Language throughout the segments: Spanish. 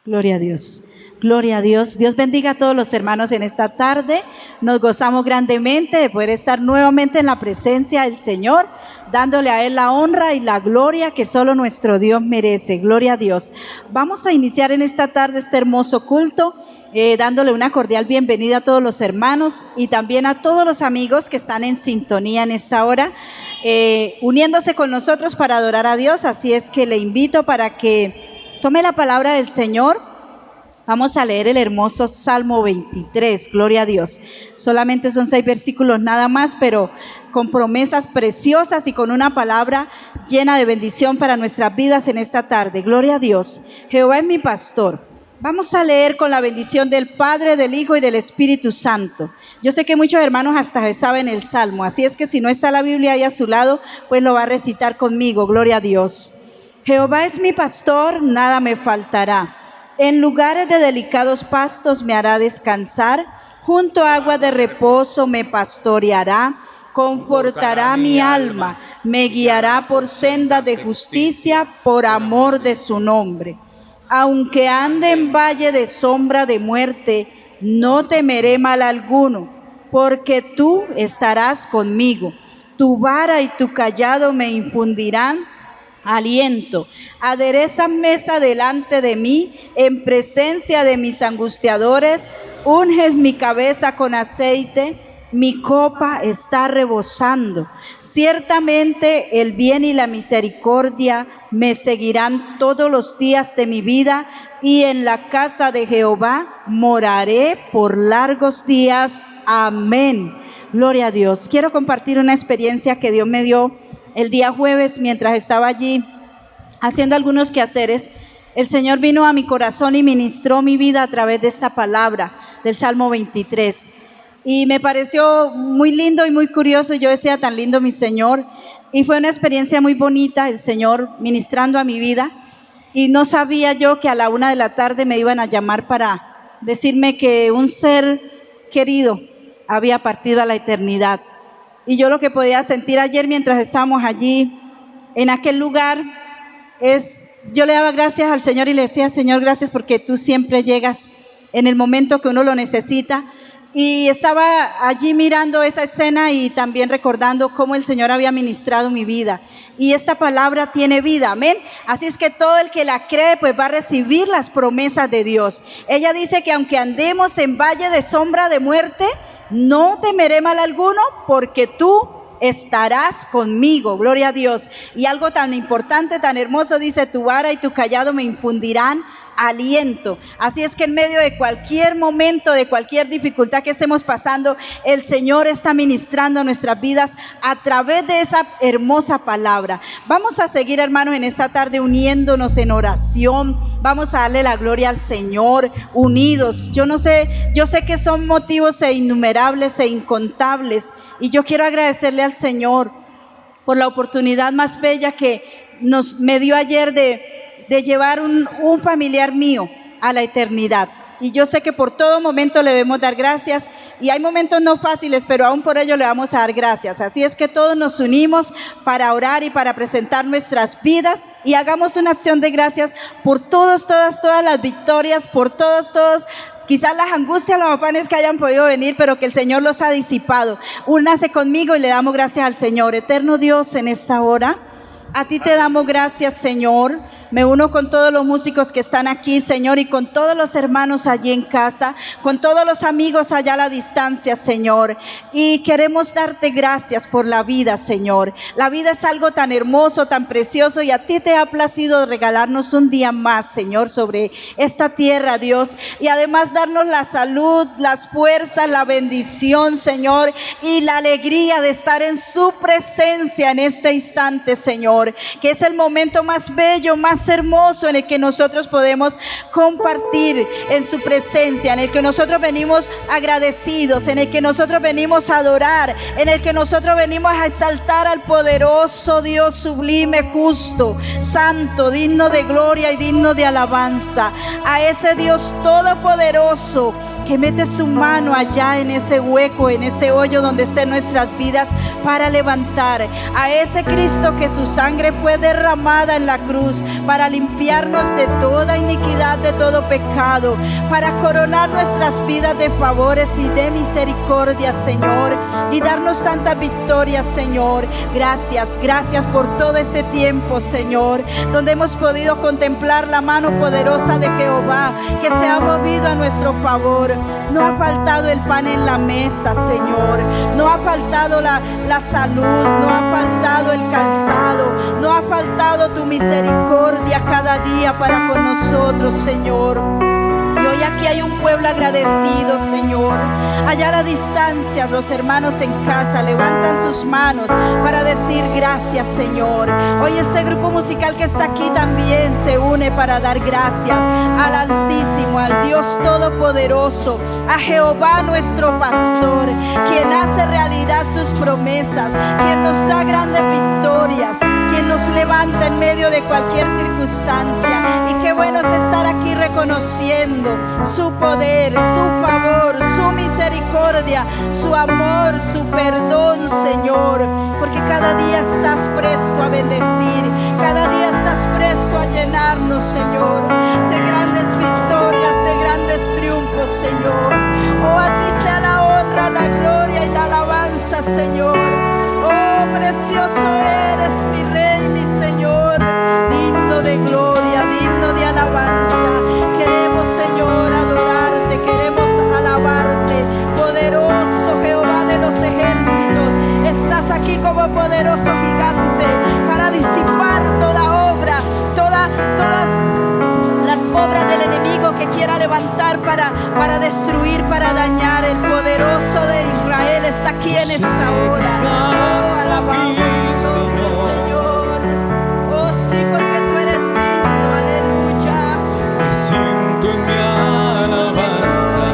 Gloria a Dios. Gloria a Dios. Dios bendiga a todos los hermanos en esta tarde. Nos gozamos grandemente de poder estar nuevamente en la presencia del Señor, dándole a Él la honra y la gloria que solo nuestro Dios merece. Gloria a Dios. Vamos a iniciar en esta tarde este hermoso culto, dándole una cordial bienvenida a todos los hermanos y también a todos los amigos que están en sintonía en esta hora, uniéndose con nosotros para adorar a Dios. Así es que le invito para que tome la palabra del Señor. Vamos a leer el hermoso Salmo 23, gloria a Dios. Solamente son 6 versículos nada más, pero con promesas preciosas y con una palabra llena de bendición para nuestras vidas en esta tarde. Gloria a Dios. Jehová es mi pastor. Vamos a leer con la bendición del Padre, del Hijo y del Espíritu Santo. Yo sé que muchos hermanos hasta saben el Salmo, así es que si no está la Biblia ahí a su lado, pues lo va a recitar conmigo. Gloria a Dios. Jehová es mi pastor, nada me faltará. En lugares de delicados pastos me hará descansar, junto a agua de reposo me pastoreará, confortará mi alma, me guiará por sendas de justicia, por amor de su nombre. Aunque ande en valle de sombra de muerte, no temeré mal alguno, porque tú estarás conmigo. Tu vara y tu cayado me infundirán aliento. Aderezas mesa delante de mí, en presencia de mis angustiadores. Unges mi cabeza con aceite, mi copa está rebosando. Ciertamente el bien y la misericordia me seguirán todos los días de mi vida, y en la casa de Jehová moraré por largos días. Amén. Gloria a Dios. Quiero compartir una experiencia que Dios me dio el día jueves, mientras estaba allí haciendo algunos quehaceres. El Señor vino a mi corazón y ministró mi vida a través de esta palabra del Salmo 23. Y me pareció muy lindo y muy curioso. Yo decía, tan lindo mi Señor. Y fue una experiencia muy bonita, el Señor ministrando a mi vida. Y no sabía yo que a la 1 de la tarde me iban a llamar para decirme que un ser querido había partido a la eternidad. Y yo lo que podía sentir ayer mientras estábamos allí en aquel lugar es, yo le daba gracias al Señor y le decía, Señor, gracias porque tú siempre llegas en el momento que uno lo necesita. Y estaba allí mirando esa escena y también recordando cómo el Señor había ministrado mi vida. Y esta palabra tiene vida, amén. Así es que todo el que la cree pues va a recibir las promesas de Dios. Ella dice que aunque andemos en valle de sombra de muerte, no temeré mal alguno, porque tú estarás conmigo. Gloria a Dios. Y algo tan importante, tan hermoso, dice, tu vara y tu cayado me infundirán aliento. Así es que en medio de cualquier momento, de cualquier dificultad que estemos pasando, el Señor está ministrando a nuestras vidas a través de esa hermosa palabra. Vamos a seguir, hermanos, en esta tarde uniéndonos en oración. Vamos a darle la gloria al Señor, unidos. Yo sé que son motivos innumerables e incontables, y yo quiero agradecerle al Señor por la oportunidad más bella que me dio ayer de llevar un familiar mío a la eternidad. Y yo sé que por todo momento le debemos dar gracias, y hay momentos no fáciles, pero aún por ello le vamos a dar gracias. Así es que todos nos unimos para orar y para presentar nuestras vidas, y hagamos una acción de gracias por todas las victorias, por todos, quizás las angustias, los afanes que hayan podido venir, pero que el Señor los ha disipado. Únase conmigo y le damos gracias al Señor. Eterno Dios, en esta hora, a ti te damos gracias, Señor. Me uno con todos los músicos que están aquí, Señor, y con todos los hermanos allí en casa, con todos los amigos allá a la distancia, Señor. Y queremos darte gracias por la vida, Señor. La vida es algo tan hermoso, tan precioso, y a ti te ha placido regalarnos un día más, Señor, sobre esta tierra, Dios. Y además darnos la salud, las fuerzas, la bendición, Señor, y la alegría de estar en su presencia en este instante, Señor, que es el momento más bello, más hermoso, en el que nosotros podemos compartir en su presencia, en el que nosotros venimos agradecidos, en el que nosotros venimos a adorar, en el que nosotros venimos a exaltar al poderoso Dios, sublime, justo, santo, digno de gloria y digno de alabanza, a ese Dios todopoderoso que mete su mano allá en ese hueco, en ese hoyo donde estén nuestras vidas, para levantar a ese Cristo que su sangre fue derramada en la cruz para limpiarnos de toda iniquidad, de todo pecado, para coronar nuestras vidas de favores y de misericordia, Señor, y darnos tantas victorias, Señor. Gracias, gracias por todo este tiempo, Señor, donde hemos podido contemplar la mano poderosa de Jehová que se ha movido a nuestro favor. No ha faltado el pan en la mesa, Señor, no ha faltado la salud, no ha faltado el calzado, no ha faltado tu misericordia cada día para con nosotros, Señor. Y hoy aquí hay un pueblo agradecido, Señor. Allá a la distancia, los hermanos en casa levantan sus manos para decir gracias, Señor. Hoy este grupo musical que está aquí también se une para dar gracias al Altísimo, al Dios Todopoderoso, a Jehová nuestro pastor, quien hace realidad sus promesas, quien nos da grandes victorias, quien nos levanta en medio de cualquier circunstancia. Y qué bueno es estar aquí reconociendo su poder, su favor, su misericordia, su amor, su perdón, Señor, porque cada día estás presto a bendecir, cada día estás presto a llenarnos, Señor, de grandes victorias, de grandes triunfos, Señor. Oh, a ti sea la honra, la gloria y la alabanza, Señor. Oh, precioso eres, mi Rey, mi Señor, digno de gloria, digno de alabanza. Queremos, Señor, adorarte, queremos alabarte, poderoso Jehová de los ejércitos. Estás aquí como poderoso gigante para disipar toda obra, todas las obras del enemigo que quiera levantar para destruir, para dañar. El poderoso de Israel está aquí en esta hora. Oh, alabamos tu nombre, Señor. Oh, sí, porque tú eres digno. Aleluya. Me siento en mi alabanza.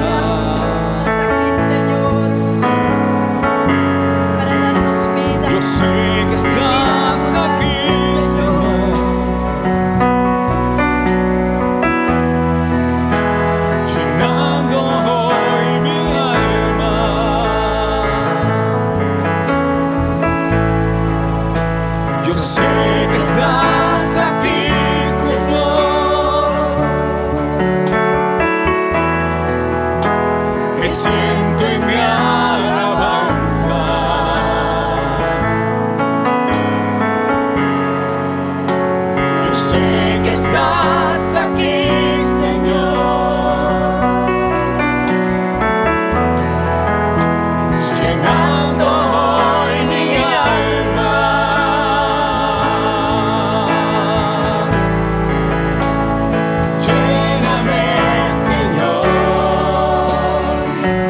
Estás aquí, Señor, para darnos vida. Yo sé que estás aquí, Señor, llenando hoy mi alma. Yo sé que estás aquí, Señor. Me siento en mi alabanza. Yo sé que estás aquí, Señor, llenando hoy mi alma. Lléname, Señor,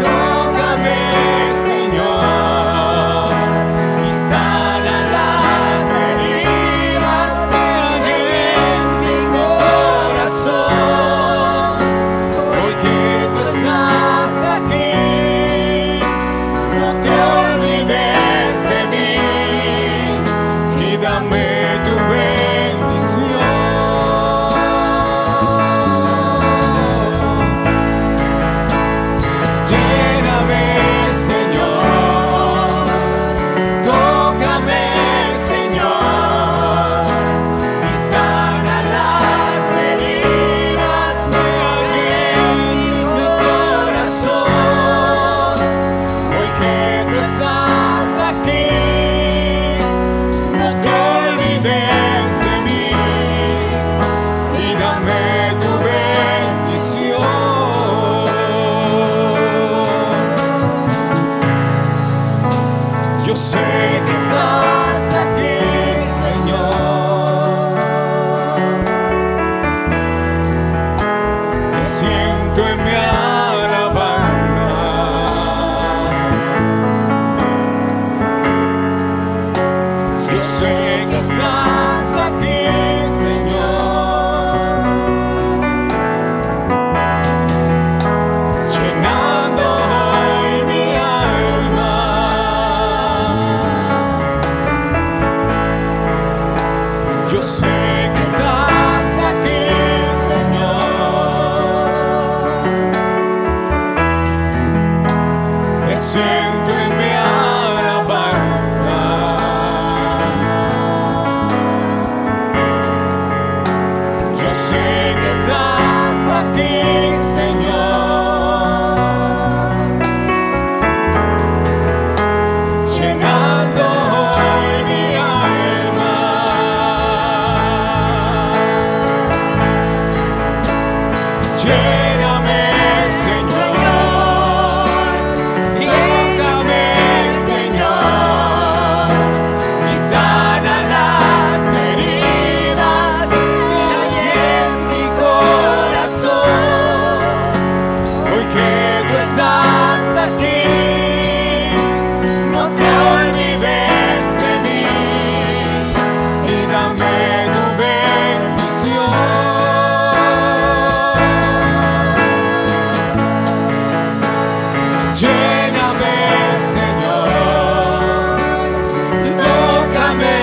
tócame, Señor, y sana las heridas que hay en mi corazón. Hoy que tú estás aquí, no te olvides de mí y dame tu bendición. Lléname, Señor, tócame, Señor, y sana las heridas que hay en mi corazón. Hoy que tú estás aquí, no te olvides de mí y dame tu bendición. Yo sé que estás aquí, Señor. Me siento en mi alabanza. Yo sé que estás aquí, Señor, llenando hoy mi alma. Yo sé que estás aquí, Señor, Lléname, Señor, y tócame, Señor, y sana las heridas que hay en mi corazón. Hoy que tú estás aquí, no te olvides de mí y dame tu bendición. Lléname, Señor, y tócame,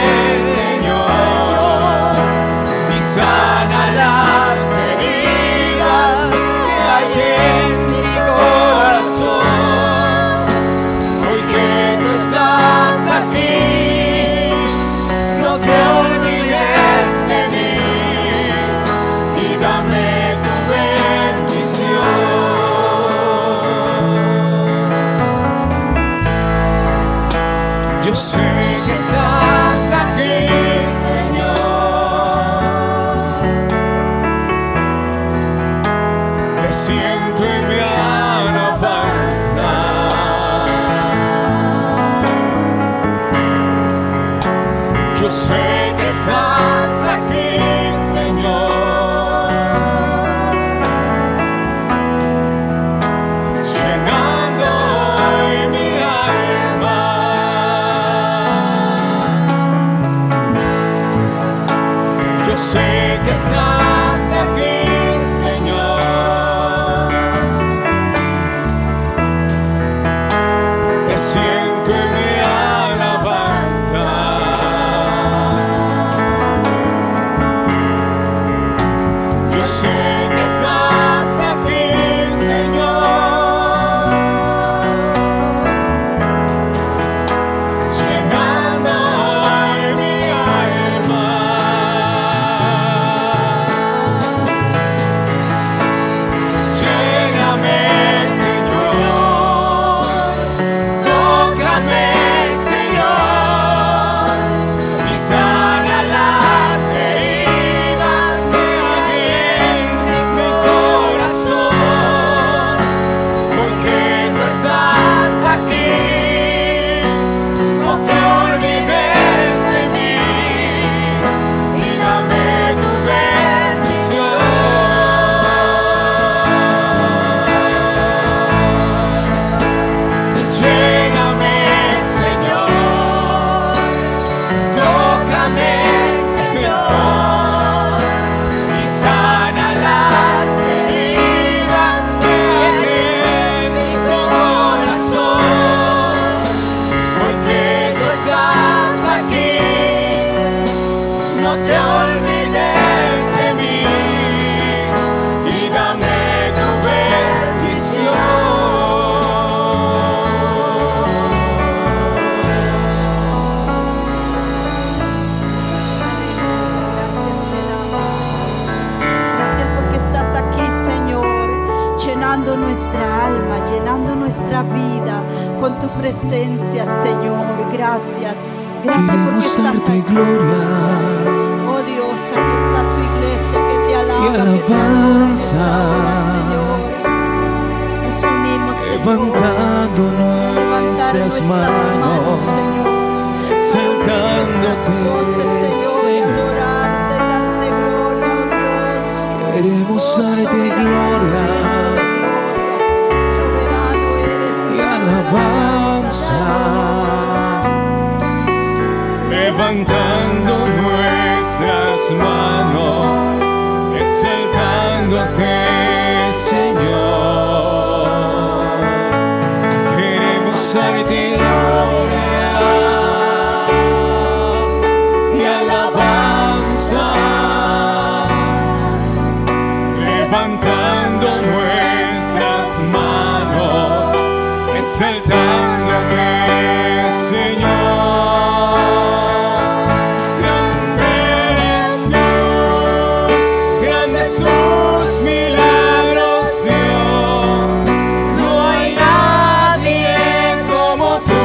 Señor, y sana las heridas que hay en mi corazón. Hoy que tú estás aquí, no te olvides de mí y dame tu bendición. Yo sé que estás aquí, Señor. Te siento en mi alabanza. Yo sé que estás aquí, Señor, llenando hoy mi alma. Yo sé que estás aquí, Señor. Te siento en mi alabanza. Yo sé que estás aquí, Señor, llenando hoy mi alma. Lléname, Señor, tócame, Señor, y sana las heridas que hay en mi corazón. Hoy que tú estás aquí, no te olvides de mí y dame tu bendición. Lléname, Señor, tócame, Señor, y sana las heridas que hay en mi corazón. Hoy que tú estás aquí, no te olvides de mí y dame tu bendición. Gracias porque estás aquí, Señor, llenando nuestra alma, llenando nuestra vida con tu presencia, Señor. Gracias. Gracias porque Queremos estás darte aquí. gloria Oh Dios, aquí está su iglesia que te alaba, y que te adora en esta alabanza, hora, Señor. Nos unimos, Señor. levantando Levantar nuestras manos, Señor. exaltándote, Voces, Señor, y Señor. adorarte, darte gloria, oh Dios. Queremos Oh, darte soberano gloria eres, soberano eres, y alabanza, levantando nuestras manos, exaltándote, Señor. Queremos darte gloria y alabanza, levantando nuestras manos, exaltándote, Señor. Grande eres tú, grandes tus milagros, Dios. No hay nadie como tú.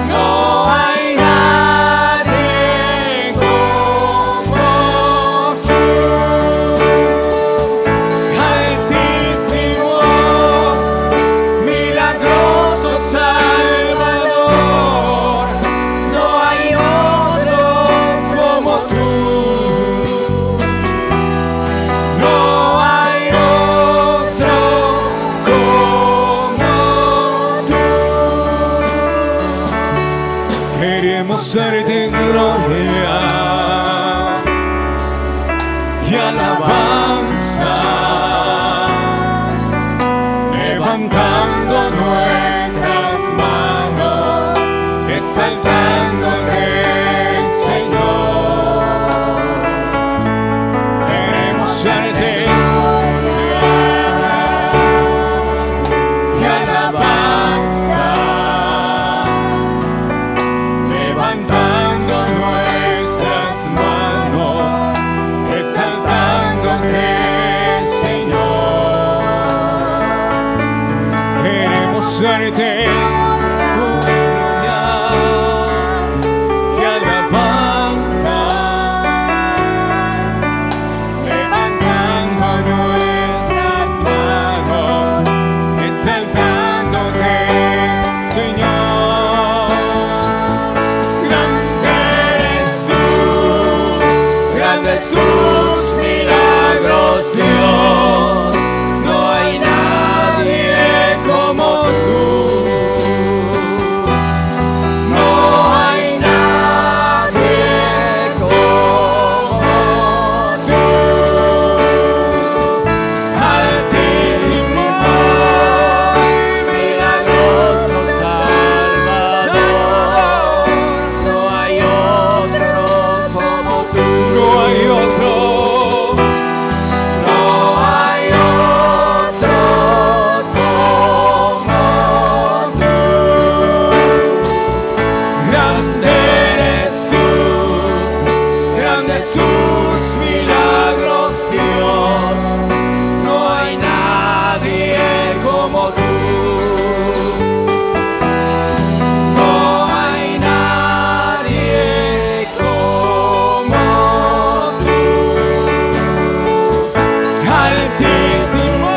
No hay nadie como tú. darte gloria y alabanza, levantando nuestras manos, exaltándote, Señor. Queremos darte y alabanza, levantando nuestras manos, exaltándote, Señor. Queremos darte gloria y alabanza, levantando nuestras manos, exaltándote, Señor. Grande eres tú, grandes tus milagros, Dios. No hay nadie como tú. No hay nadie como tú. Altísimo, milagroso Salvador. No hay otro como tú. No hay otro. No hay otro como tú. Grande eres tú, grandes tus milagros, Dios. No hay nadie como tú. No hay nadie como tú. Altísimo,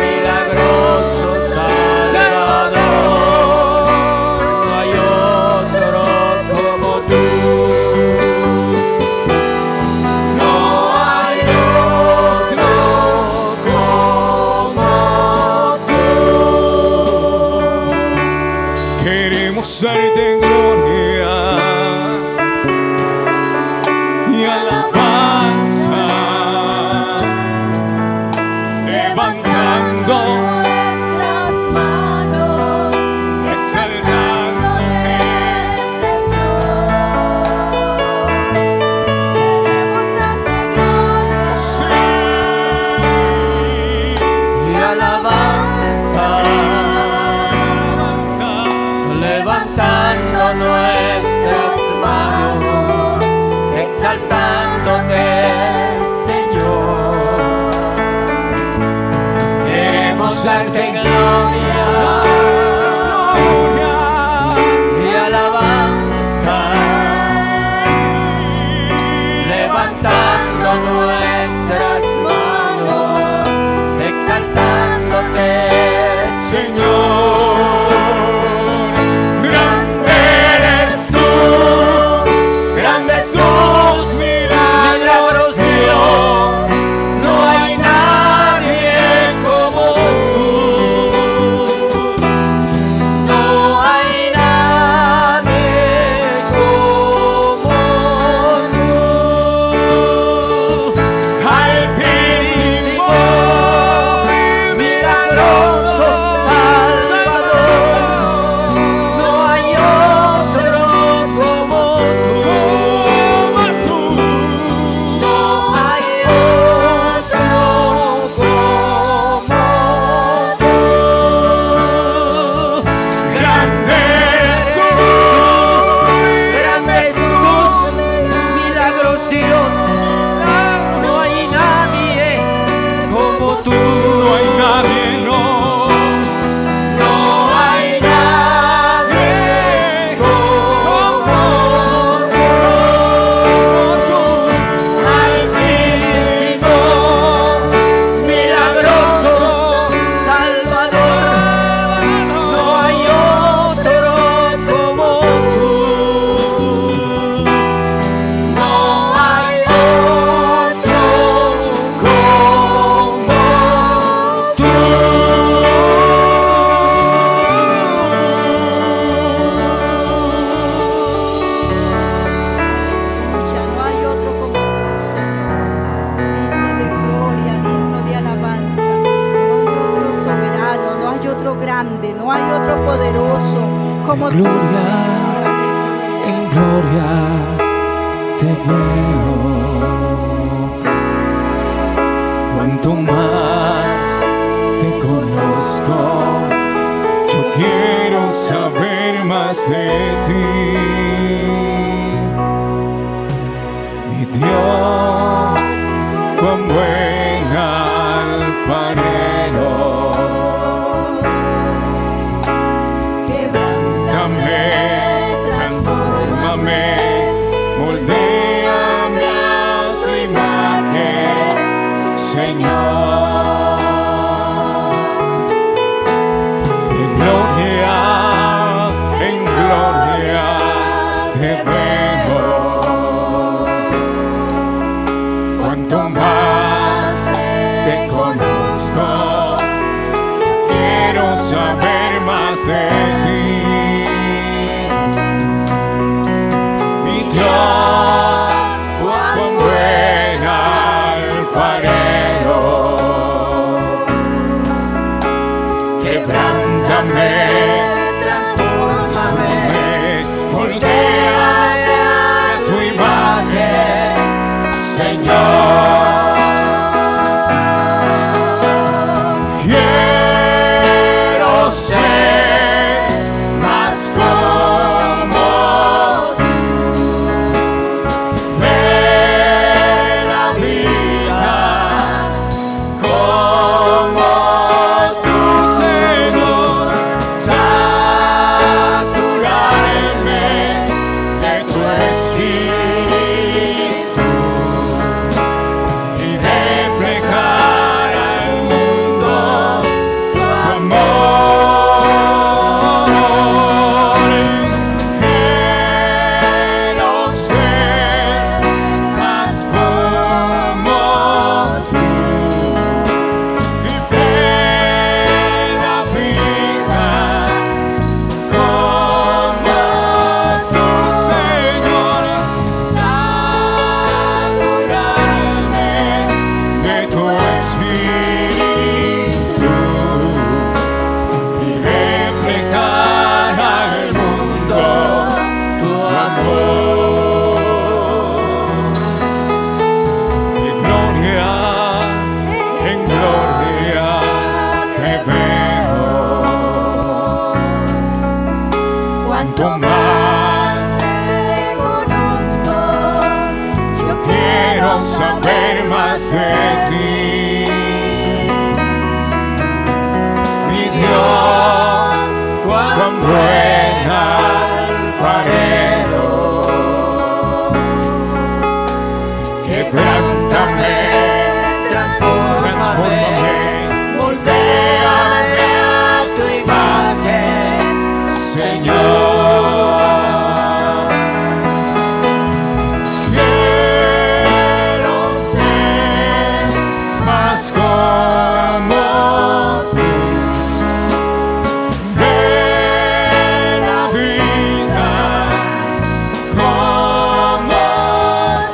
milagroso Salvador. No hay otro como tú. No hay otro como tú. Queremos darte gloria y alabanza, levantando nuestras manos, exaltándote, Señor. Queremos darte gloria y alabanza, levantando nuestras manos, exaltándote, Señor. Queremos darte gloria y alabanza, levantando nuestras manos, exaltándote, Señor. Grande eres tú, grandes tus milagros, Dios. No hay nadie como tú. No como tú. gloria, en gloria te veo. Cuanto más te conozco, yo quiero saber más de ti. Mi Dios, cuán buen alfarero. Quebrántame, transfórmame, moldéame a tu imagen, Señor. En gloria te veo. Cuanto más te conozco, quiero saber más de ti. Mi Dios, cuán buen alfarero. Quebrántame, transfórmame, moldéame a tu imagen, Señor. Quiero ser más como tú. Ver la vida como tú, Señor. Saturarme de tu espíritu y reflejar al mundo tu amor. Quiero ser más como tú y ver la vida como tú, Señor. Saturarme de tu espíritu y reflejar al mundo tu amor. En gloria te veo. Cuanto más te conozco, yo quiero saber más de ti. Mi Dios, cuán buen alfarero. Quebrántame, transfórmame, moldéame a tu imagen, Señor. Quiero ser más como tú. Ver la vida como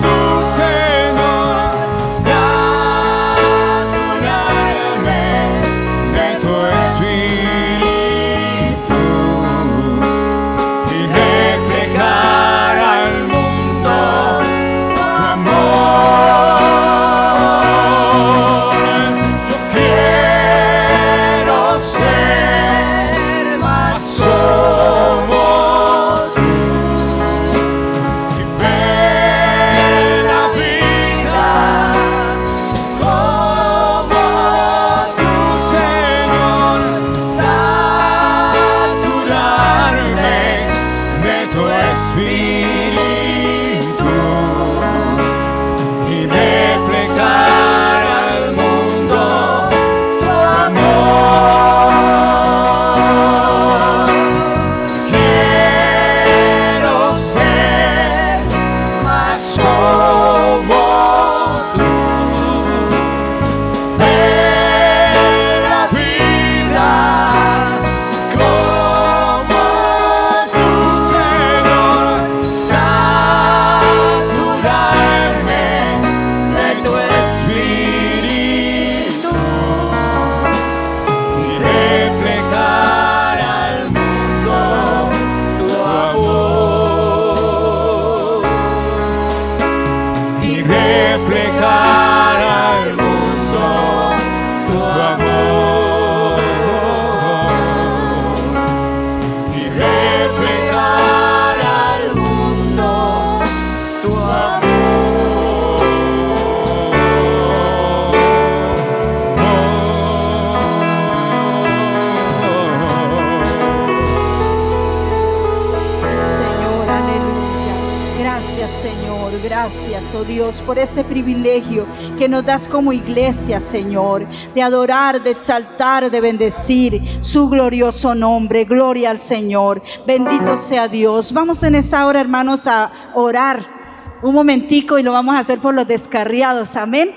tú, Señor. reflejar al mundo tu amor y reflejar al mundo tu amor. Señor, aleluya. Gracias, Señor. Gracias, oh Dios, por este privilegio que nos das como iglesia, Señor, de adorar, de exaltar, de bendecir su glorioso nombre. Gloria al Señor. Bendito sea Dios. Vamos en esta hora, hermanos, a orar un momentico y lo vamos a hacer por los descarriados. Amén.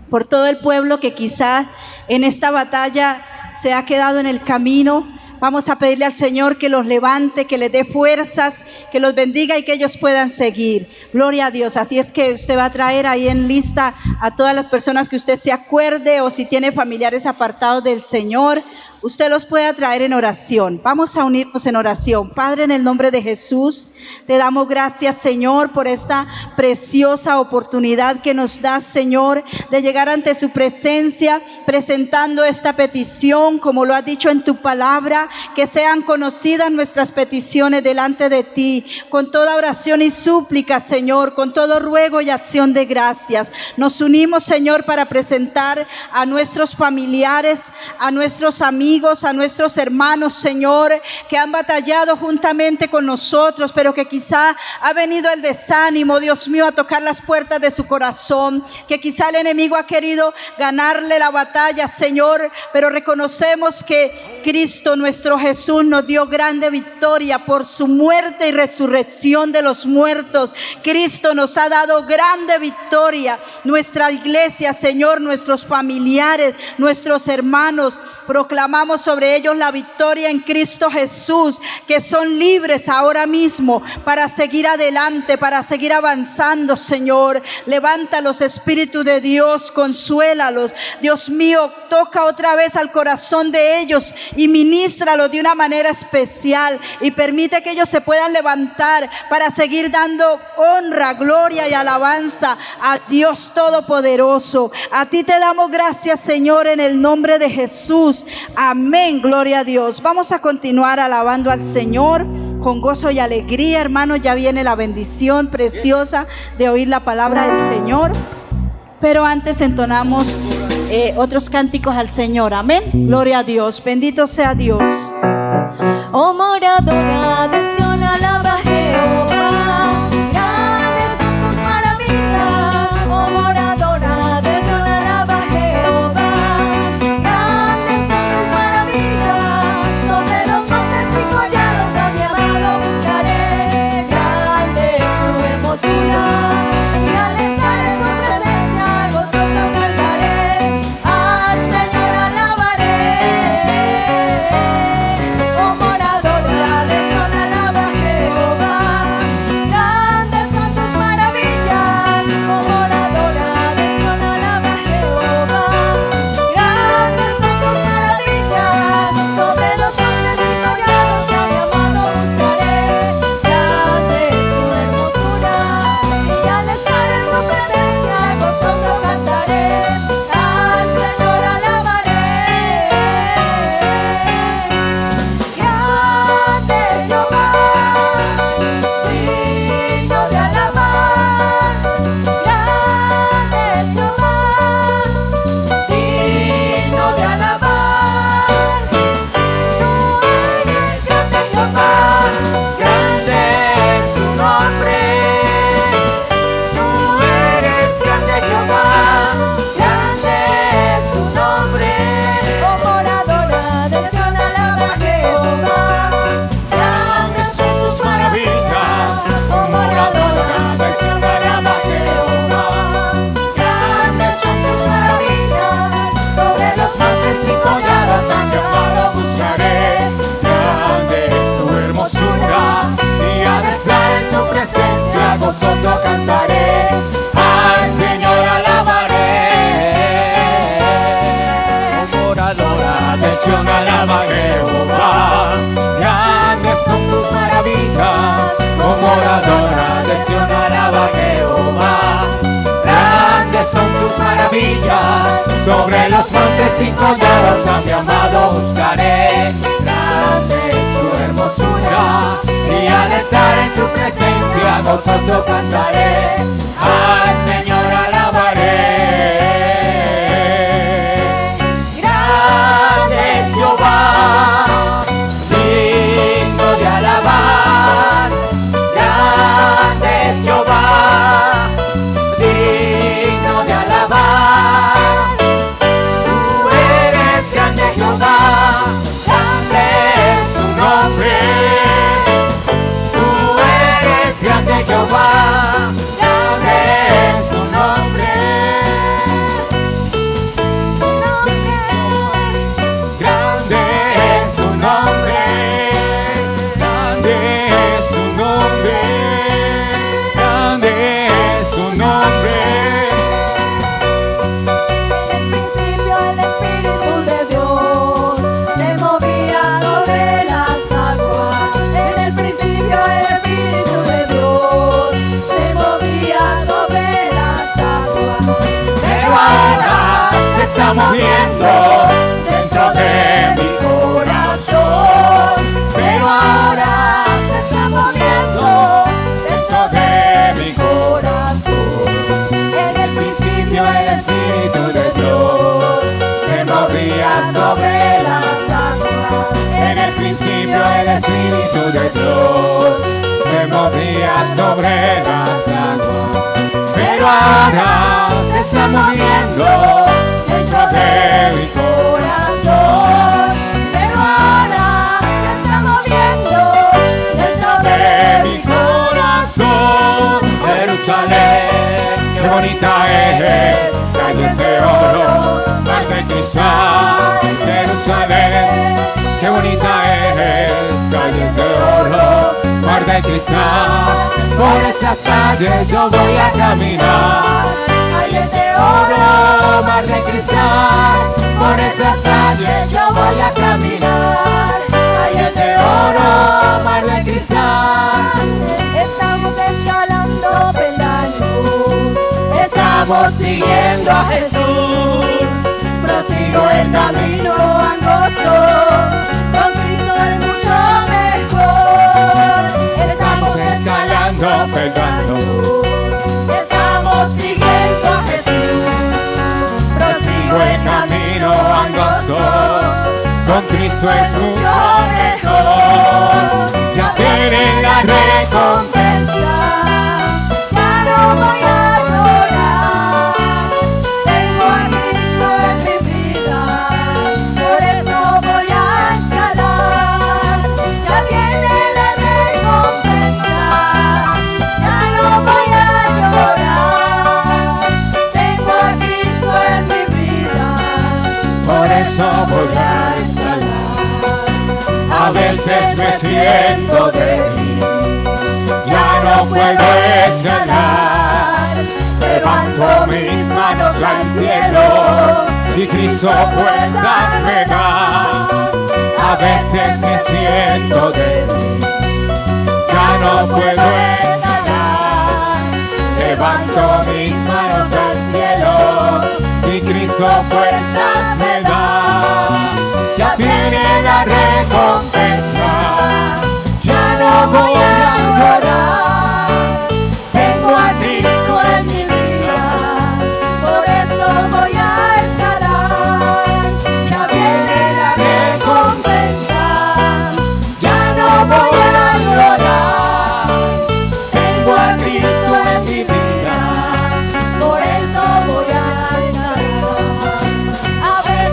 Por todo el pueblo que quizá en esta batalla se ha quedado en el camino. Vamos a pedirle al Señor que los levante, que les dé fuerzas, que los bendiga y que ellos puedan seguir. Gloria a Dios. Así es que usted va a traer ahí en lista a todas las personas que usted se acuerde, o si tiene familiares apartados del Señor, usted los puede traer en oración. Vamos a unirnos en oración. Padre, en el nombre de Jesús, te damos gracias, Señor, por esta preciosa oportunidad que nos das, Señor, de llegar ante su presencia, presentando esta petición, como lo has dicho en tu palabra, que sean conocidas nuestras peticiones delante de ti, con toda oración y súplica, Señor, con todo ruego y acción de gracias. Nos unimos, Señor, para presentar a nuestros familiares, a nuestros amigos, a nuestros hermanos, Señor, que han batallado juntamente con nosotros, pero que quizá ha venido el desánimo, Dios mío, a tocar las puertas de su corazón, que quizá el enemigo ha querido ganarle la batalla, Señor, pero reconocemos que Cristo, nuestro Jesús, nos dio grande victoria por su muerte y resurrección de los muertos. Cristo nos ha dado grande victoria. Nuestra iglesia, Señor, nuestros familiares, nuestros hermanos, proclamamos sobre ellos la victoria en Cristo Jesús, que son libres ahora mismo para seguir adelante, para seguir avanzando, Señor. Levántalos, Espíritu de Dios, consuélalos. Dios mío, toca otra vez al corazón de ellos y ministra de una manera especial, y permite que ellos se puedan levantar para seguir dando honra, gloria y alabanza a Dios Todopoderoso. A ti te damos gracias, Señor, en el nombre de Jesús. Amén. Gloria a Dios. Vamos a continuar alabando al Señor con gozo y alegría, hermanos. Ya viene la bendición preciosa de oír la palabra del Señor, pero antes entonamos otros cánticos al Señor. Amén. Gloria a Dios. Bendito sea Dios. Oh moradora de Sión, alaba a Jehová. Grandes son tus maravillas. Oh moradora de Sión, alaba a Jehová. Grandes son tus maravillas. Sobre los montes y collados a mi amado buscaré. Grande es su hermosura, y al estar en su presencia gozoso cantaré. Al Señor alabaré. Oh moradora de Sión, alaba a Jehová. Grandes son tus maravillas. Oh moradora de Sión, alaba a Jehová. Grandes son tus maravillas. Sobre los montes y collados a mi amado buscaré. Grande es su hermosura, y al estar en su presencia gozoso cantaré. Al Señor alabaré. Grande es Jehová, digno de alabar. Grande es Jehová, digno de alabar. Tú eres grande, Jehová, grande es tu nombre. Tú eres grande, Jehová, grande es tu nombre. Oh moradora de Sión, alaba a Jehová. Grandes son tus maravillas. Oh moradora de Sión, alaba a Jehová. Grandes son tus maravillas. Sobre los montes y collados a mi amado buscaré. Grande es tu hermosura, y al estar en tu presencia gozoso cantaré. Al Señor alabaré. Oh moradora de Sión, alaba a Jehová. Grandes son tus maravillas. Oh moradora de Sión, alaba a Jehová. tus maravillas, sobre los montes y collados a mi amado buscaré. Grande es tu hermosura, y al estar en tu presencia gozoso cantaré. Al Señor alabaré. Grande es Jehová, digno de alabar. Grande es Jehová, digno de alabar. Tú eres grande, Jehová, grande es tu nombre. Tú eres grande, Jehová, grande es tu nombre. Grande es tu nombre, grande es tu nombre, grande es tu nombre. En el principio el Espíritu de Dios se movía sobre las aguas. En el principio el Espíritu de Dios se movía sobre las aguas. Pero ahora se está moviendo dentro de mi corazón. Pero ahora se está moviendo dentro de mi corazón. en el Principio el Espíritu de Dios se movía sobre las aguas. En el principio el Espíritu de Dios se movía sobre las aguas. Pero ahora se está moviendo dentro de mi corazón. Pero ahora se está moviendo dentro De mi corazón. Jerusalén, qué bonita eres, calles de oro, mar de cristal. Jerusalén, qué bonita eres, calles de oro, mar de cristal. Por esas calles yo voy a caminar, calles de oro, mar de cristal. Por esas calles yo voy a caminar, calles de oro, mar de cristal. Estamos escalando peldaños, Estamos siguiendo a Jesús, prosigo el camino angosto, con Cristo es mucho mejor. estamos escalando peldaños. Estamos siguiendo a Jesús, prosigo El camino angosto, con Cristo es mucho mejor. Ya tiene la recompensa. Ya no voy a llorar, tengo a Cristo en mi vida, por eso voy a escalar. Ya viene la recompensa, ya no voy a llorar, tengo a Cristo en mi vida, Por eso voy a escalar. A veces me siento débil, ya no puedo escalar. Levanto mis manos al cielo y Cristo fuerzas me da. A veces me siento débil, ya no puedo escalar. Levanto mis manos al cielo y Cristo fuerzas me da. Ya tiene la recompensa, ya no voy a llorar. tengo a Cristo en mi vida, por eso voy a escalar. Ya viene la recompensa, ya no voy a llorar. Tengo a Cristo en mi vida, Por eso voy a escalar. A veces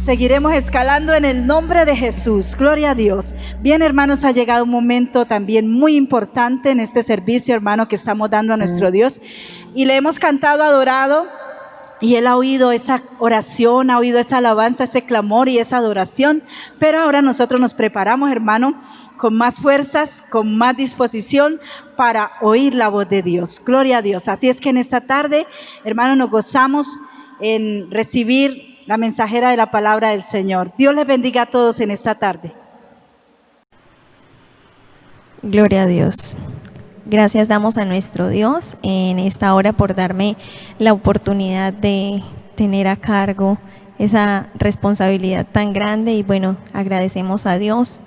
Seguiremos escalando en el nombre de Jesús. Gloria a Dios. Bien, hermanos, ha llegado un momento también muy importante en este servicio, hermano, que estamos dando a nuestro Dios. Y le hemos cantado, adorado, y Él ha oído esa oración, ha oído esa alabanza, ese clamor y esa adoración. Pero ahora nosotros nos preparamos, hermano, con más fuerzas, con más disposición para oír la voz de Dios. Gloria a Dios. Así es que en esta tarde, hermano, nos gozamos en recibir la mensajera de la palabra del Señor. Dios les bendiga a todos en esta tarde. Gloria a Dios. Gracias damos a nuestro Dios en esta hora por darme la oportunidad de tener a cargo esa responsabilidad tan grande, y bueno, agradecemos a Dios.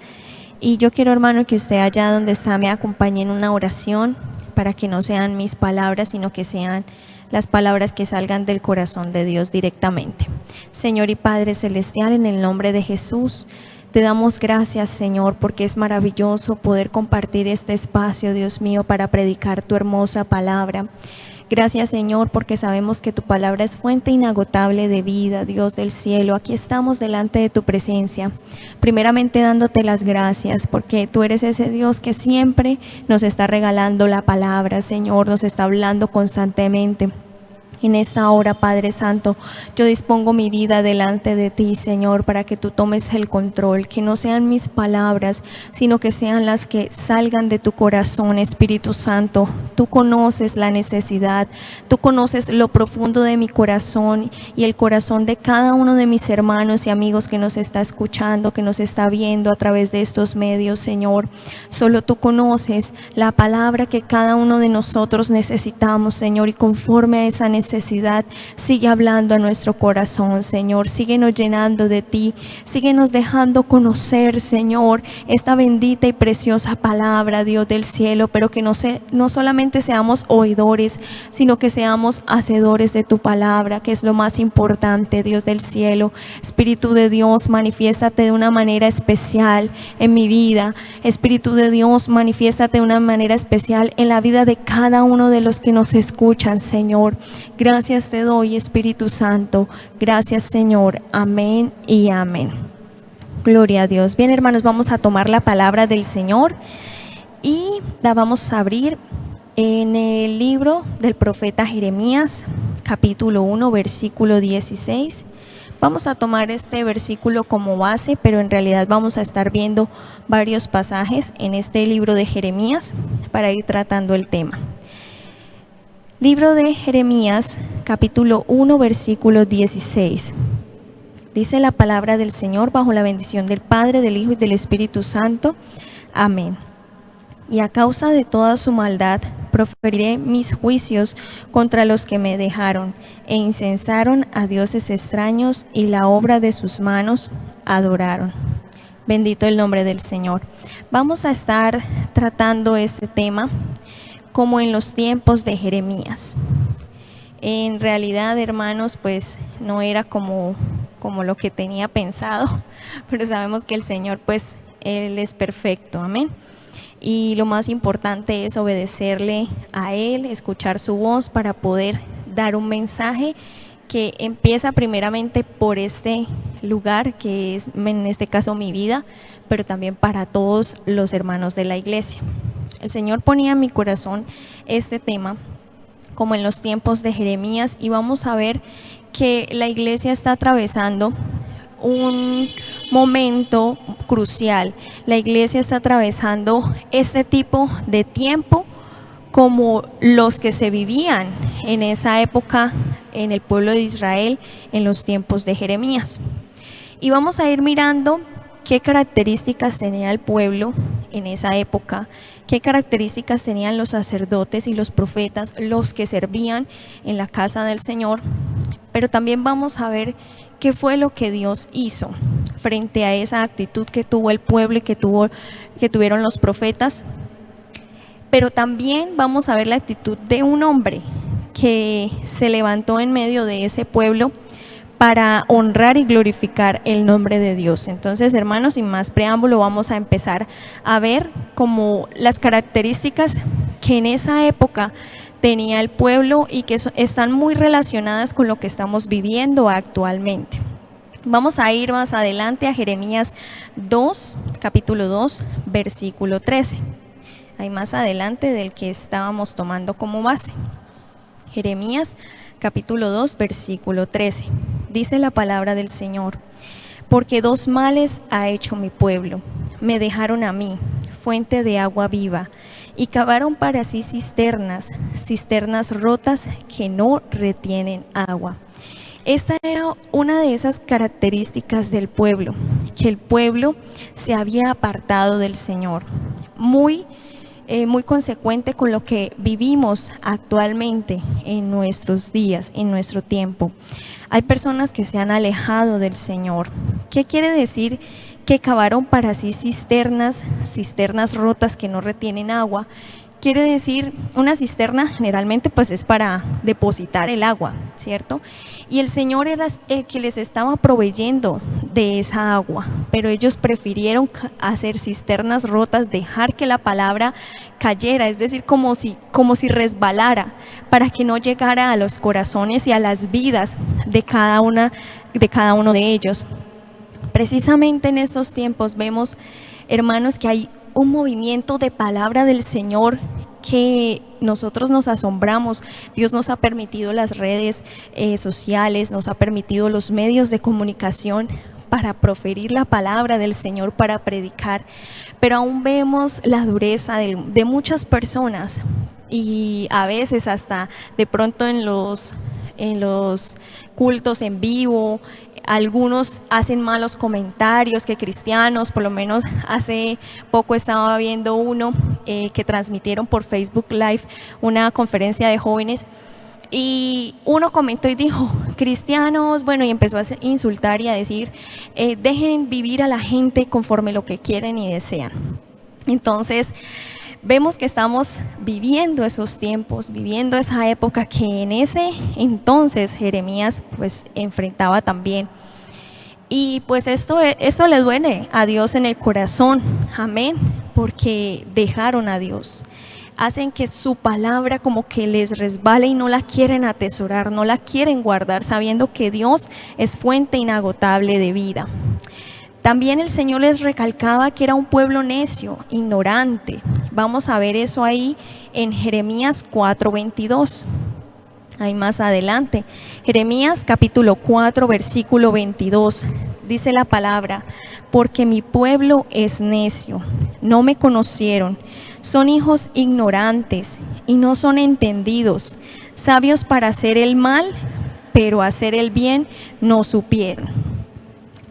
Y yo quiero, hermano, que usted allá donde está me acompañe en una oración, para que no sean mis palabras, sino que sean las palabras que salgan del corazón de Dios directamente. Señor y Padre Celestial, en el nombre de Jesús, te damos gracias, Señor, porque es maravilloso poder compartir este espacio, Dios mío, para predicar tu hermosa palabra. Gracias, Señor, porque sabemos que tu palabra es fuente inagotable de vida, Dios del cielo. Aquí estamos delante de tu presencia, primeramente dándote las gracias, porque tú eres ese Dios que siempre nos está regalando la palabra, Señor, nos está hablando constantemente. En esta hora, Padre Santo, yo dispongo mi vida delante de ti, Señor, para que tú tomes el control, que no sean mis palabras, sino que sean las que salgan de tu corazón, Espíritu Santo. Tú conoces la necesidad, tú conoces lo profundo de mi corazón y el corazón de cada uno de mis hermanos y amigos que nos está escuchando, que nos está viendo a través de estos medios, Señor. Solo tú conoces la palabra que cada uno de nosotros necesitamos, Señor, y conforme a esa necesidad, sigue hablando a nuestro corazón, Señor. Síguenos llenando de ti, síguenos dejando conocer, Señor, esta bendita y preciosa palabra, Dios del cielo, pero que no solamente seamos oidores, sino que seamos hacedores de tu palabra, que es lo más importante, Dios del cielo. Espíritu de Dios, manifiéstate de una manera especial en mi vida. Espíritu de Dios, manifiéstate de una manera especial en la vida de cada uno de los que nos escuchan, Señor. Gracias te doy, Espíritu Santo. Gracias, Señor. Amén y amén. Gloria a Dios. Bien, hermanos, vamos a tomar la palabra del Señor y la vamos a abrir en el libro del profeta Jeremías, capítulo 1, versículo 16. Vamos a tomar este versículo como base, pero en realidad vamos a estar viendo varios pasajes en este libro de Jeremías para ir tratando el tema. Libro de Jeremías, capítulo 1, versículo 16. Dice la palabra del Señor bajo la bendición del Padre, del Hijo y del Espíritu Santo. Amén. Y a causa de toda su maldad, proferiré mis juicios contra los que me dejaron, e incensaron a dioses extraños, y la obra de sus manos adoraron. Bendito el nombre del Señor. Vamos a estar tratando este tema como en los tiempos de Jeremías. En realidad, hermanos, pues no era como lo que tenía pensado, pero sabemos que el Señor, pues, Él es perfecto, amén. Y lo más importante es obedecerle a Él, escuchar su voz para poder dar un mensaje que empieza primeramente por este lugar, que es en este caso mi vida, pero también para todos los hermanos de la iglesia. El Señor ponía en mi corazón este tema como en los tiempos de Jeremías, y vamos a ver que la iglesia está atravesando un momento crucial. La iglesia está atravesando este tipo de tiempo como los que se vivían en esa época en el pueblo de Israel en los tiempos de Jeremías. Y vamos a ir mirando qué características tenía el pueblo en esa época, qué características tenían los sacerdotes y los profetas, los que servían en la casa del Señor, pero también vamos a ver qué fue lo que Dios hizo frente a esa actitud que tuvo el pueblo y que tuvieron los profetas. Pero también vamos a ver la actitud de un hombre que se levantó en medio de ese pueblo para honrar y glorificar el nombre de Dios. Entonces, hermanos, sin más preámbulo, vamos a empezar a ver como las características que en esa época tenía el pueblo y que están muy relacionadas con lo que estamos viviendo actualmente. Vamos a ir más adelante a Jeremías 2, capítulo 2, versículo 13. Ahí más adelante del que estábamos tomando como base. Jeremías capítulo 2, versículo 13. Dice la palabra del Señor: porque dos males ha hecho mi pueblo. Me dejaron a mí, fuente de agua viva, y cavaron para sí cisternas, cisternas rotas que no retienen agua. Esta era una de esas características del pueblo, que el pueblo se había apartado del Señor. Muy consecuente con lo que vivimos actualmente en nuestros días, en nuestro tiempo. Hay personas que se han alejado del Señor. ¿Qué quiere decir que cavaron para sí cisternas rotas que no retienen agua? Quiere decir, una cisterna generalmente pues es para depositar el agua, ¿cierto? Y el Señor era el que les estaba proveyendo de esa agua, pero ellos prefirieron hacer cisternas rotas, dejar que la palabra cayera, es decir, como si resbalara, para que no llegara a los corazones y a las vidas de cada uno de ellos. Precisamente en estos tiempos vemos, hermanos, que hay un movimiento de palabra del Señor que nosotros nos asombramos. Dios nos ha permitido las redes sociales, nos ha permitido los medios de comunicación para proferir la palabra del Señor, para predicar, pero aún vemos la dureza de muchas personas, y a veces hasta de pronto en los cultos en vivo, algunos hacen malos comentarios que cristianos. Por lo menos hace poco estaba viendo uno que transmitieron por Facebook Live, una conferencia de jóvenes, y uno comentó y dijo: cristianos, bueno, y empezó a insultar y a decir, dejen vivir a la gente conforme lo que quieren y desean. Entonces vemos que estamos viviendo esos tiempos, viviendo esa época que en ese entonces Jeremías pues enfrentaba también. Y pues eso le duele a Dios en el corazón, amén, porque dejaron a Dios. Hacen que su palabra como que les resbale y no la quieren atesorar, no la quieren guardar, sabiendo que Dios es fuente inagotable de vida. También el Señor les recalcaba que era un pueblo necio, ignorante. Vamos a ver eso ahí en Jeremías 4:22. Ahí más adelante. Jeremías capítulo 4, versículo 22. Dice la palabra: porque mi pueblo es necio, no me conocieron. Son hijos ignorantes y no son entendidos, sabios para hacer el mal, pero hacer el bien no supieron.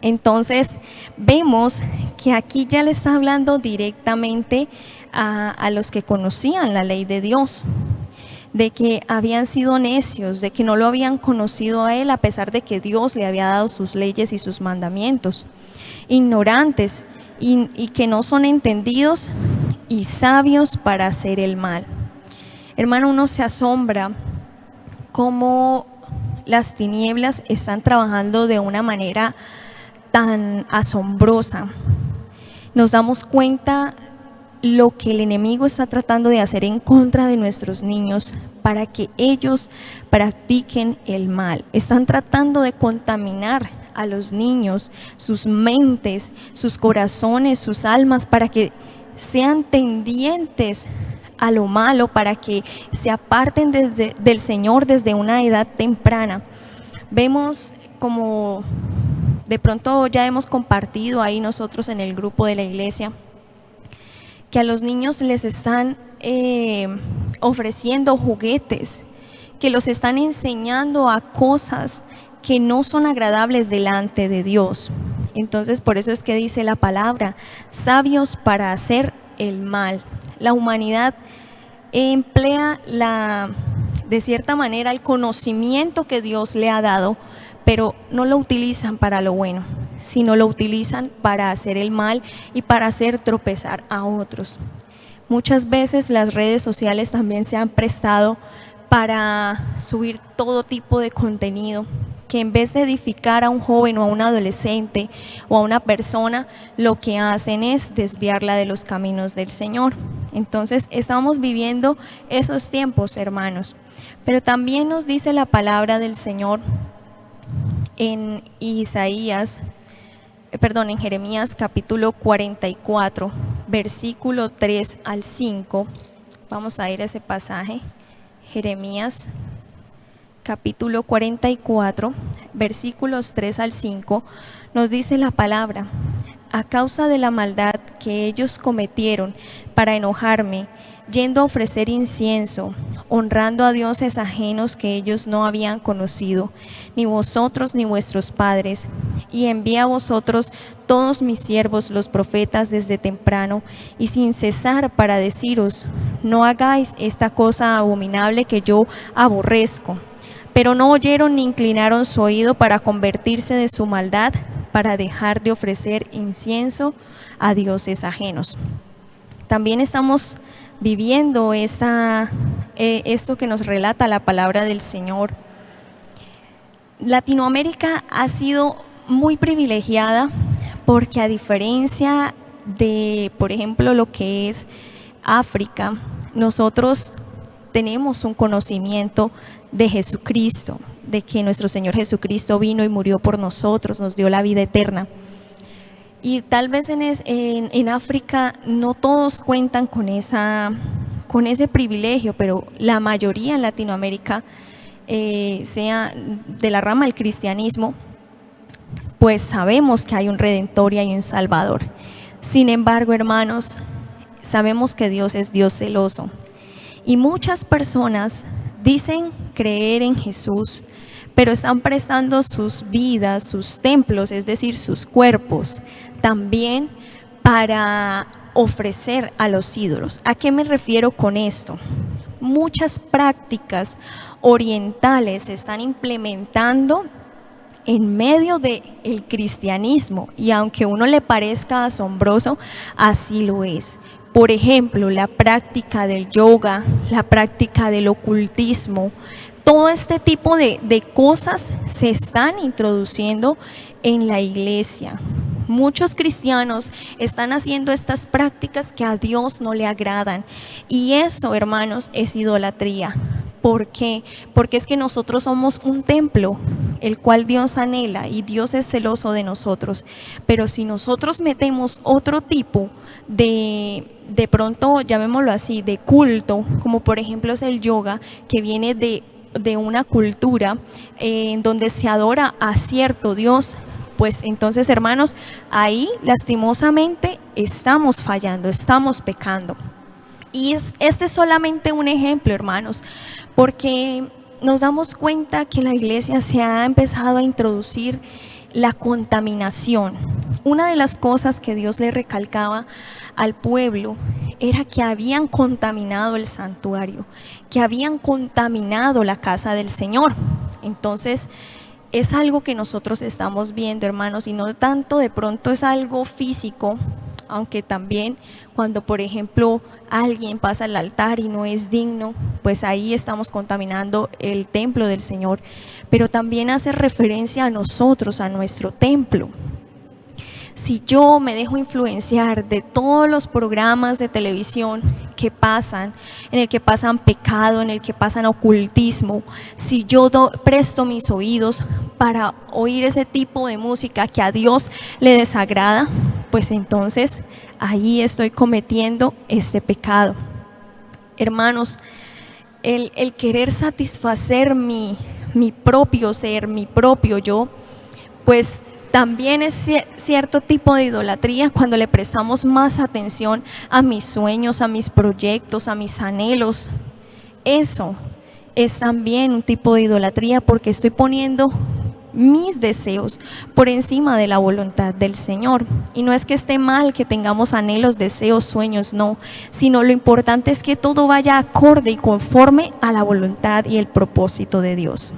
Entonces vemos que aquí ya le está hablando directamente a los que conocían la ley de Dios, de que habían sido necios, de que no lo habían conocido a Él a pesar de que Dios le había dado sus leyes y sus mandamientos. Ignorantes y que no son entendidos y sabios para hacer el mal. Hermano, uno se asombra cómo las tinieblas están trabajando de una manera tan asombrosa. Nos damos cuenta lo que el enemigo está tratando de hacer en contra de nuestros niños para que ellos practiquen el mal. Están tratando de contaminar a los niños, sus mentes, sus corazones, sus almas, para que sean tendientes a lo malo, para que se aparten del Señor desde una edad temprana. Vemos como de pronto ya hemos compartido ahí nosotros en el grupo de la iglesia, que a los niños les están ofreciendo juguetes, que los están enseñando a cosas que no son agradables delante de Dios. Entonces por eso es que dice la palabra, sabios para hacer el mal. La humanidad emplea de cierta manera el conocimiento que Dios le ha dado, pero no lo utilizan para lo bueno, sino lo utilizan para hacer el mal y para hacer tropezar a otros. Muchas veces las redes sociales también se han prestado para subir todo tipo de contenido que en vez de edificar a un joven o a un adolescente o a una persona, lo que hacen es desviarla de los caminos del Señor. Entonces estamos viviendo esos tiempos, hermanos. Pero también nos dice la palabra del Señor en en Jeremías capítulo 44, versículo 3 al 5. Vamos a ir a ese pasaje. Jeremías capítulo 44, versículos 3 al 5, nos dice la palabra: a causa de la maldad que ellos cometieron para enojarme, yendo a ofrecer incienso, honrando a dioses ajenos que ellos no habían conocido, ni vosotros ni vuestros padres, y envié a vosotros todos mis siervos los profetas desde temprano, y sin cesar para deciros: no hagáis esta cosa abominable que yo aborrezco. Pero no oyeron ni inclinaron su oído para convertirse de su maldad, para dejar de ofrecer incienso a dioses ajenos. También estamos viviendo esto que nos relata la palabra del Señor. Latinoamérica ha sido muy privilegiada porque, a diferencia de, por ejemplo, lo que es África, nosotros tenemos un conocimiento de Jesucristo, de que nuestro Señor Jesucristo vino y murió por nosotros, nos dio la vida eterna. Y tal vez en África no todos cuentan con ese privilegio, pero la mayoría en Latinoamérica, sea de la rama del cristianismo, pues sabemos que hay un Redentor y hay un Salvador. Sin embargo, hermanos, sabemos que Dios es Dios celoso. Y muchas personas dicen creer en Jesús, pero están prestando sus vidas, sus templos, es decir, sus cuerpos, también para ofrecer a los ídolos. ¿A qué me refiero con esto? Muchas prácticas orientales se están implementando en medio del cristianismo, y aunque a uno le parezca asombroso, así lo es. Por ejemplo, la práctica del yoga, la práctica del ocultismo, todo este tipo de cosas se están introduciendo en la iglesia. Muchos cristianos están haciendo estas prácticas que a Dios no le agradan, y eso, hermanos, es idolatría. ¿Por qué? Porque es que nosotros somos un templo, el cual Dios anhela, y Dios es celoso de nosotros. Pero si nosotros metemos otro tipo de pronto, llamémoslo así, de culto, como por ejemplo es el yoga, que viene de una cultura en donde se adora a cierto Dios, pues entonces, hermanos, ahí lastimosamente estamos fallando, estamos pecando. Y este es solamente un ejemplo, hermanos, porque nos damos cuenta que en la iglesia se ha empezado a introducir la contaminación. Una de las cosas que Dios le recalcaba al pueblo era que habían contaminado el santuario, que habían contaminado la casa del Señor. Entonces, es algo que nosotros estamos viendo, hermanos, y no tanto de pronto es algo físico, aunque también cuando, por ejemplo, alguien pasa al altar y no es digno, pues ahí estamos contaminando el templo del Señor, pero también hace referencia a nosotros, a nuestro templo. Si yo me dejo influenciar de todos los programas de televisión que pasan, en el que pasan pecado, en el que pasan ocultismo, si yo presto mis oídos para oír ese tipo de música que a Dios le desagrada, pues entonces ahí estoy cometiendo este pecado. Hermanos, el querer satisfacer mi propio ser, mi propio yo, pues también es cierto tipo de idolatría cuando le prestamos más atención a mis sueños, a mis proyectos, a mis anhelos. Eso es también un tipo de idolatría, porque estoy poniendo mis deseos por encima de la voluntad del Señor. Y no es que esté mal que tengamos anhelos, deseos, sueños, no, sino lo importante es que todo vaya acorde y conforme a la voluntad y el propósito de Dios.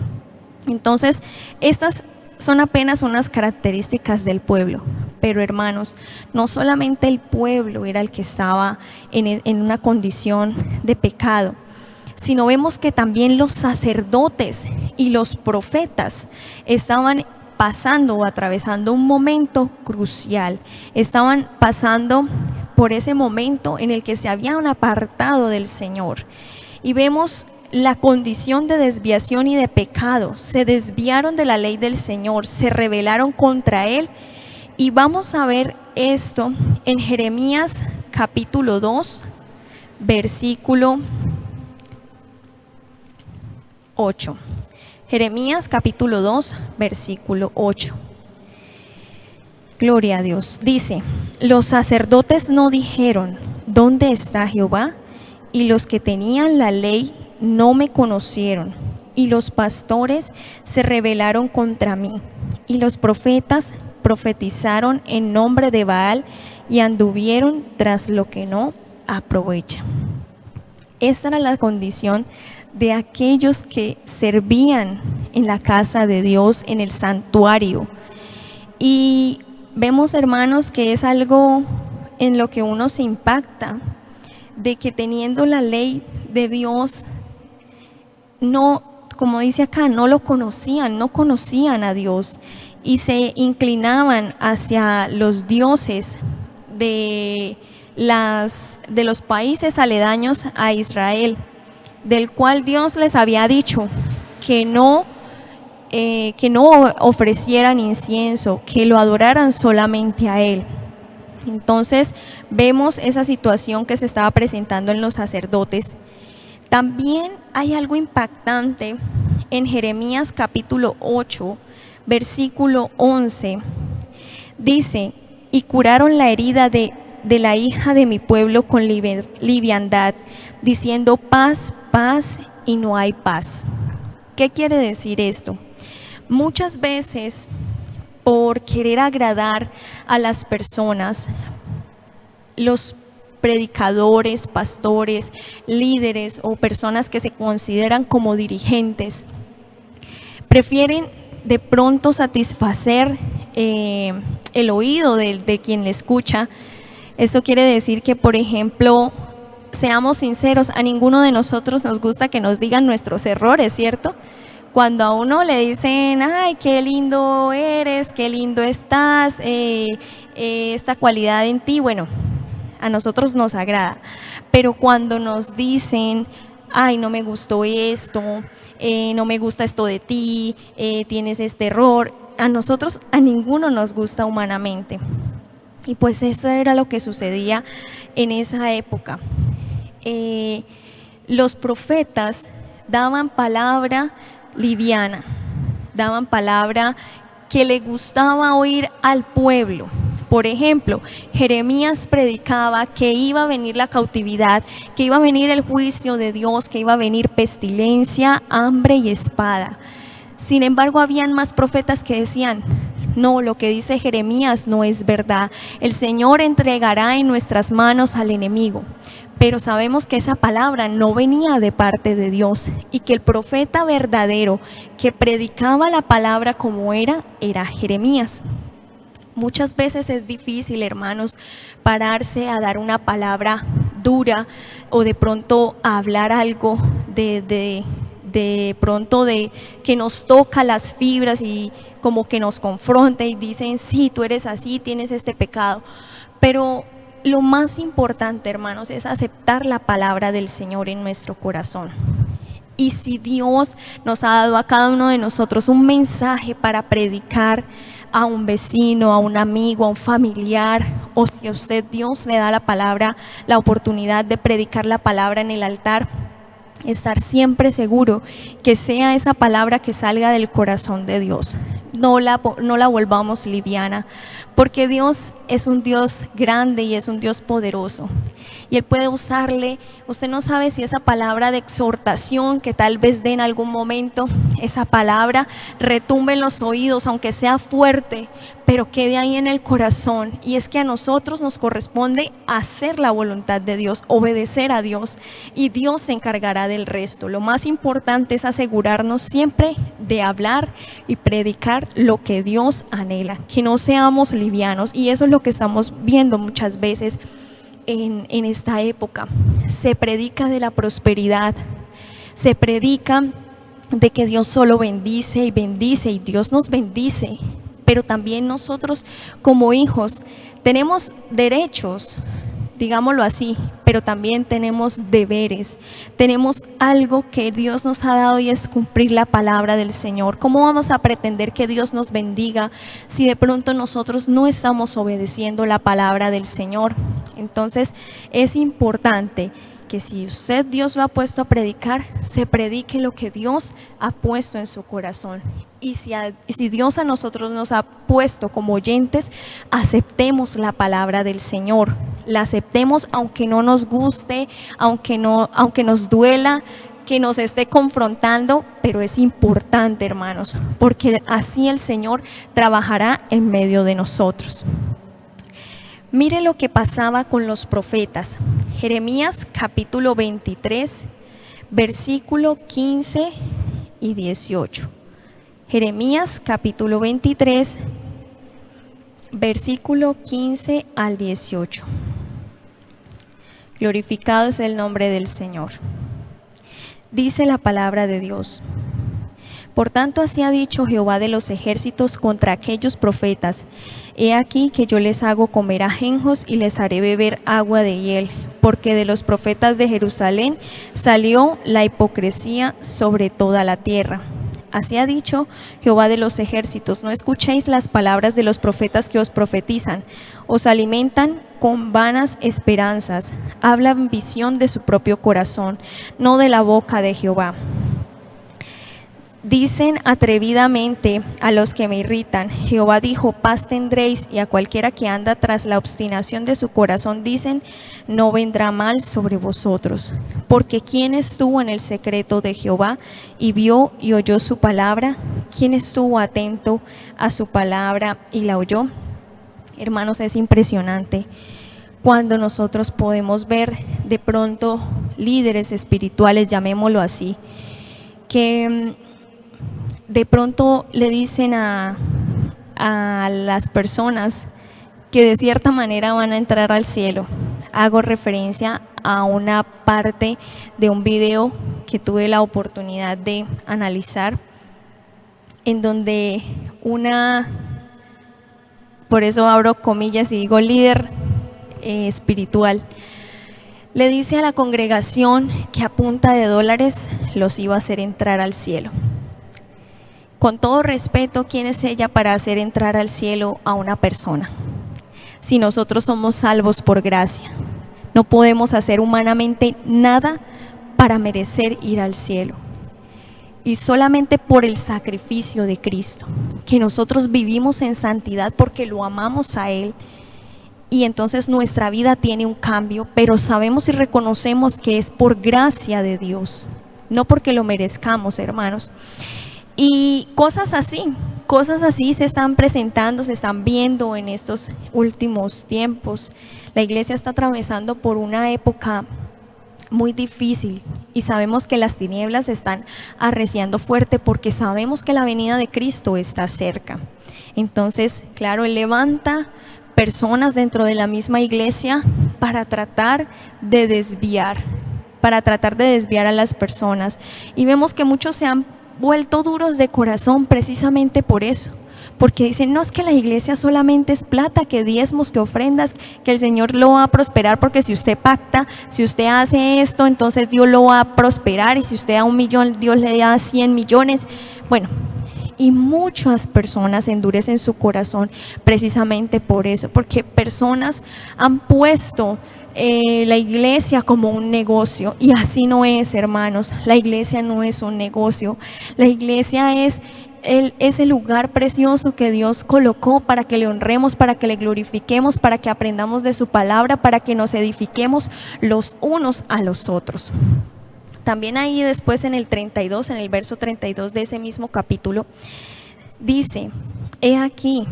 Entonces, estas son apenas unas características del pueblo, pero hermanos, no solamente el pueblo era el que estaba en una condición de pecado, sino vemos que también los sacerdotes y los profetas estaban pasando o atravesando un momento crucial, estaban pasando por ese momento en el que se habían apartado del Señor. Y vemos la condición de desviación y de pecado. Se desviaron de la ley del Señor, se rebelaron contra Él. Y vamos a ver esto en Jeremías capítulo 2, versículo 8. Jeremías capítulo 2, versículo 8. Gloria a Dios. Dice: los sacerdotes no dijeron, ¿dónde está Jehová? Y los que tenían la ley no me conocieron. Y los pastores se rebelaron contra mí. Y los profetas profetizaron en nombre de Baal y anduvieron tras lo que no aprovecha. Esta era la condición de aquellos que servían en la casa de Dios, en el santuario. Y vemos, hermanos, que es algo en lo que uno se impacta, de que teniendo la ley de Dios, no, como dice acá, no lo conocían, no conocían a Dios y se inclinaban hacia los dioses de los países aledaños a Israel, del cual Dios les había dicho que no ofrecieran incienso, que lo adoraran solamente a Él. Entonces vemos esa situación que se estaba presentando en los sacerdotes. También hay algo impactante en Jeremías capítulo 8, versículo 11. Dice: y curaron la herida de la hija de mi pueblo con liviandad, diciendo paz, paz, y no hay paz. ¿Qué quiere decir esto? Muchas veces, por querer agradar a las personas, los predicadores, pastores, líderes o personas que se consideran como dirigentes, prefieren de pronto satisfacer el oído de quien le escucha. Eso quiere decir que, por ejemplo, seamos sinceros, a ninguno de nosotros nos gusta que nos digan nuestros errores, ¿cierto? Cuando a uno le dicen, ay, qué lindo eres, qué lindo estás, esta cualidad en ti, bueno, a nosotros nos agrada. Pero cuando nos dicen, ay, no me gustó esto, no me gusta esto de ti, tienes este error, a nosotros, a ninguno nos gusta humanamente. Y pues eso era lo que sucedía en esa época. Los profetas daban palabra liviana, daban palabra que le gustaba oír al pueblo. Por ejemplo, Jeremías predicaba que iba a venir la cautividad, que iba a venir el juicio de Dios, que iba a venir pestilencia, hambre y espada. Sin embargo, habían más profetas que decían, no, lo que dice Jeremías no es verdad. El Señor entregará en nuestras manos al enemigo. Pero sabemos que esa palabra no venía de parte de Dios y que el profeta verdadero que predicaba la palabra como era Jeremías. Muchas veces es difícil, hermanos, pararse a dar una palabra dura o de pronto a hablar algo de pronto de que nos toca las fibras y como que nos confronta y dicen, sí, tú eres así, tienes este pecado. Pero lo más importante, hermanos, es aceptar la palabra del Señor en nuestro corazón. Y si Dios nos ha dado a cada uno de nosotros un mensaje para predicar a un vecino, a un amigo, a un familiar, o si a usted Dios le da la palabra, la oportunidad de predicar la palabra en el altar, estar siempre seguro que sea esa palabra que salga del corazón de Dios. No la volvamos liviana, porque Dios es un Dios grande y es un Dios poderoso. Y Él puede usarle, usted no sabe si esa palabra de exhortación que tal vez dé en algún momento, esa palabra retumbe en los oídos, aunque sea fuerte, pero quede ahí en el corazón. Y es que a nosotros nos corresponde hacer la voluntad de Dios, obedecer a Dios, y Dios se encargará del resto. Lo más importante es asegurarnos siempre de hablar y predicar lo que Dios anhela, que no seamos livianos, y eso es lo que estamos viendo muchas veces en esta época. Se predica de la prosperidad, se predica de que Dios solo bendice y bendice, y Dios nos bendice, pero también nosotros como hijos tenemos derechos digámoslo así, pero también tenemos deberes, tenemos algo que Dios nos ha dado y es cumplir la palabra del Señor. ¿Cómo vamos a pretender que Dios nos bendiga si de pronto nosotros no estamos obedeciendo la palabra del Señor? Entonces es importante que si usted Dios lo ha puesto a predicar, se predique lo que Dios ha puesto en su corazón. Y si Dios a nosotros nos ha puesto como oyentes, aceptemos la palabra del Señor. La aceptemos aunque no nos guste, aunque nos duela, que nos esté confrontando, pero es importante, hermanos, porque así el Señor trabajará en medio de nosotros. Mire lo que pasaba con los profetas. Jeremías capítulo 23, versículo 15 y 18. Jeremías capítulo 23, versículo 15 al 18. Glorificado es el nombre del Señor. Dice la palabra de Dios: por tanto, así ha dicho Jehová de los ejércitos contra aquellos profetas: he aquí que yo les hago comer ajenjos y les haré beber agua de hiel, porque de los profetas de Jerusalén salió la hipocresía sobre toda la tierra. Así ha dicho Jehová de los ejércitos: no escuchéis las palabras de los profetas que os profetizan, os alimentan con vanas esperanzas, hablan visión de su propio corazón, no de la boca de Jehová. Dicen atrevidamente a los que me irritan: Jehová dijo, paz tendréis, y a cualquiera que anda tras la obstinación de su corazón dicen, no vendrá mal sobre vosotros. Porque ¿quién estuvo en el secreto de Jehová y vio y oyó su palabra? ¿Quién estuvo atento a su palabra y la oyó? Hermanos, es impresionante cuando nosotros podemos ver de pronto líderes espirituales, llamémoslo así, que de pronto le dicen a las personas que de cierta manera van a entrar al cielo. Hago referencia a una parte de un video que tuve la oportunidad de analizar, en donde por eso abro comillas y digo líder espiritual, le dice a la congregación que a punta de dólares los iba a hacer entrar al cielo. Con todo respeto, ¿quién es ella para hacer entrar al cielo a una persona? Si nosotros somos salvos por gracia, no podemos hacer humanamente nada para merecer ir al cielo. Y solamente por el sacrificio de Cristo, que nosotros vivimos en santidad porque lo amamos a Él, y entonces nuestra vida tiene un cambio, pero sabemos y reconocemos que es por gracia de Dios, no porque lo merezcamos, hermanos. Y cosas así se están presentando, se están viendo en estos últimos tiempos. La iglesia está atravesando por una época muy difícil y sabemos que las tinieblas están arreciando fuerte porque sabemos que la venida de Cristo está cerca. Entonces, claro, Él levanta personas dentro de la misma iglesia para tratar de desviar a las personas. Y vemos que muchos se han vuelto duros de corazón precisamente por eso, porque dicen, no, es que la iglesia solamente es plata, que diezmos, que ofrendas, que el Señor lo va a prosperar, porque si usted pacta, si usted hace esto, entonces Dios lo va a prosperar, y si usted da 1 millón, Dios le da 100 millones. Bueno, y muchas personas endurecen su corazón precisamente por eso, porque personas han puesto la iglesia como un negocio, y así no es, hermanos. La iglesia no es un negocio. La iglesia es el lugar precioso que Dios colocó para que le honremos, para que le glorifiquemos, para que aprendamos de su palabra, para que nos edifiquemos los unos a los otros. También ahí después en el verso 32 de ese mismo capítulo, dice: he aquí,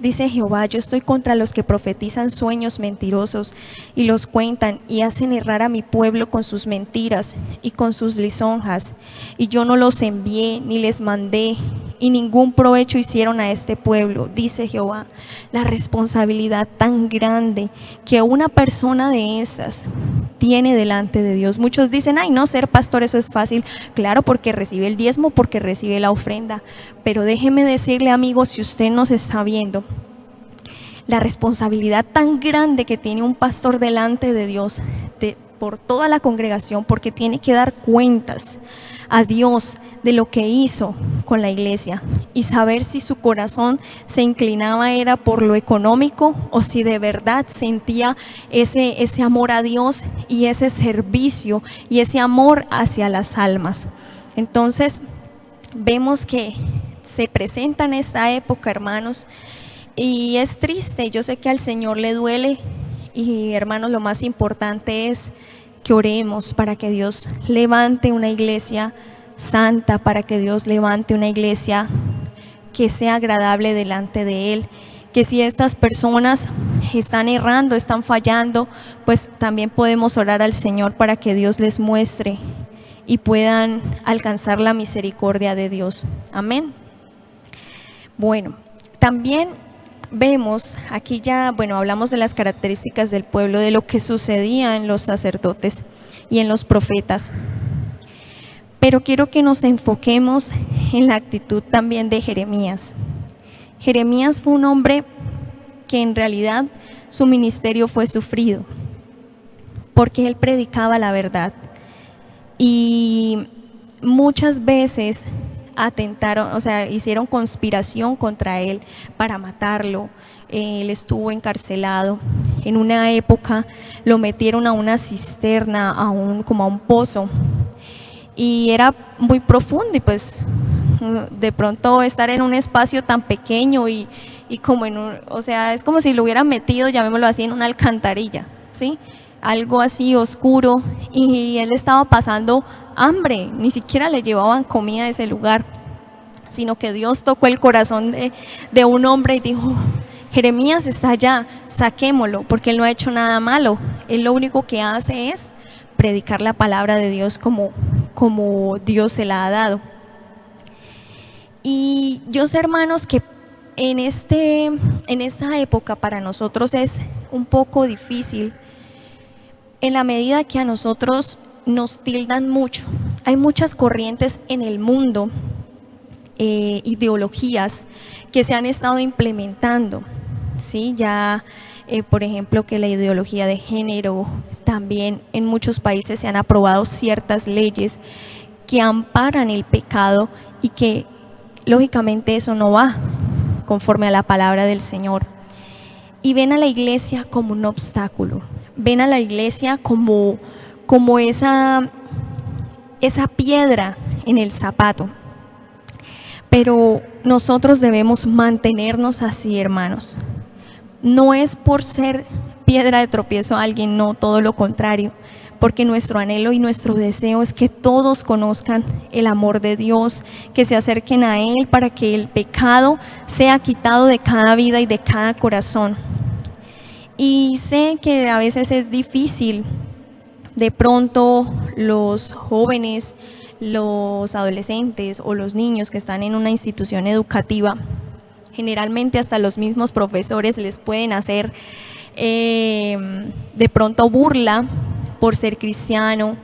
dice Jehová, yo estoy contra los que profetizan sueños mentirosos y los cuentan y hacen errar a mi pueblo con sus mentiras y con sus lisonjas. Y yo no los envié ni les mandé, y ningún provecho hicieron a este pueblo, dice Jehová. La responsabilidad tan grande que una persona de esas tiene delante de Dios. Muchos dicen, ay, no, ser pastor eso es fácil. Claro, porque recibe el diezmo, porque recibe la ofrenda. Pero déjeme decirle, amigos, si usted nos está viendo, la responsabilidad tan grande que tiene un pastor delante de Dios, por toda la congregación, porque tiene que dar cuentas a Dios de lo que hizo con la iglesia y saber si su corazón se inclinaba era por lo económico o si de verdad sentía ese amor a Dios y ese servicio y ese amor hacia las almas. Entonces vemos que se presenta en esta época, hermanos, y es triste. Yo sé que al Señor le duele y, hermanos, lo más importante es que oremos para que Dios levante una iglesia santa, para que Dios levante una iglesia que sea agradable delante de Él, que si estas personas están errando, están fallando, pues también podemos orar al Señor para que Dios les muestre y puedan alcanzar la misericordia de Dios. Amén. Bueno, también vemos aquí ya, hablamos de las características del pueblo, de lo que sucedía en los sacerdotes y en los profetas. Pero quiero que nos enfoquemos en la actitud también de Jeremías. Jeremías fue un hombre que en realidad su ministerio fue sufrido, porque él predicaba la verdad. Y muchas veces atentaron, hicieron conspiración contra él para matarlo. Él estuvo encarcelado. En una época lo metieron a una cisterna, como a un pozo. Y era muy profundo y pues de pronto estar en un espacio tan pequeño y como es como si lo hubieran metido, llamémoslo así, en una alcantarilla, ¿sí? Algo así oscuro, y él estaba pasando hambre, ni siquiera le llevaban comida a ese lugar, sino que Dios tocó el corazón de un hombre y dijo: Jeremías está allá, saquémoslo, porque él no ha hecho nada malo, él lo único que hace es predicar la palabra de Dios como Dios se la ha dado. Y yo sé, hermanos, que en esta época para nosotros es un poco difícil, en la medida que a nosotros nos tildan mucho. Hay muchas corrientes en el mundo, ideologías que se han estado implementando, ¿sí? Ya, por ejemplo, que la ideología de género, también en muchos países se han aprobado ciertas leyes que amparan el pecado y que lógicamente eso no va conforme a la palabra del Señor. Y ven a la iglesia como un obstáculo, ven a la iglesia como esa piedra en el zapato. Pero nosotros debemos mantenernos así, hermanos. No es por ser piedra de tropiezo a alguien, no, todo lo contrario, porque nuestro anhelo y nuestro deseo es que todos conozcan el amor de Dios, que se acerquen a Él para que el pecado sea quitado de cada vida y de cada corazón. Y sé que a veces es difícil, de pronto los jóvenes, los adolescentes o los niños que están en una institución educativa, generalmente hasta los mismos profesores les pueden hacer de pronto burla por ser cristiano,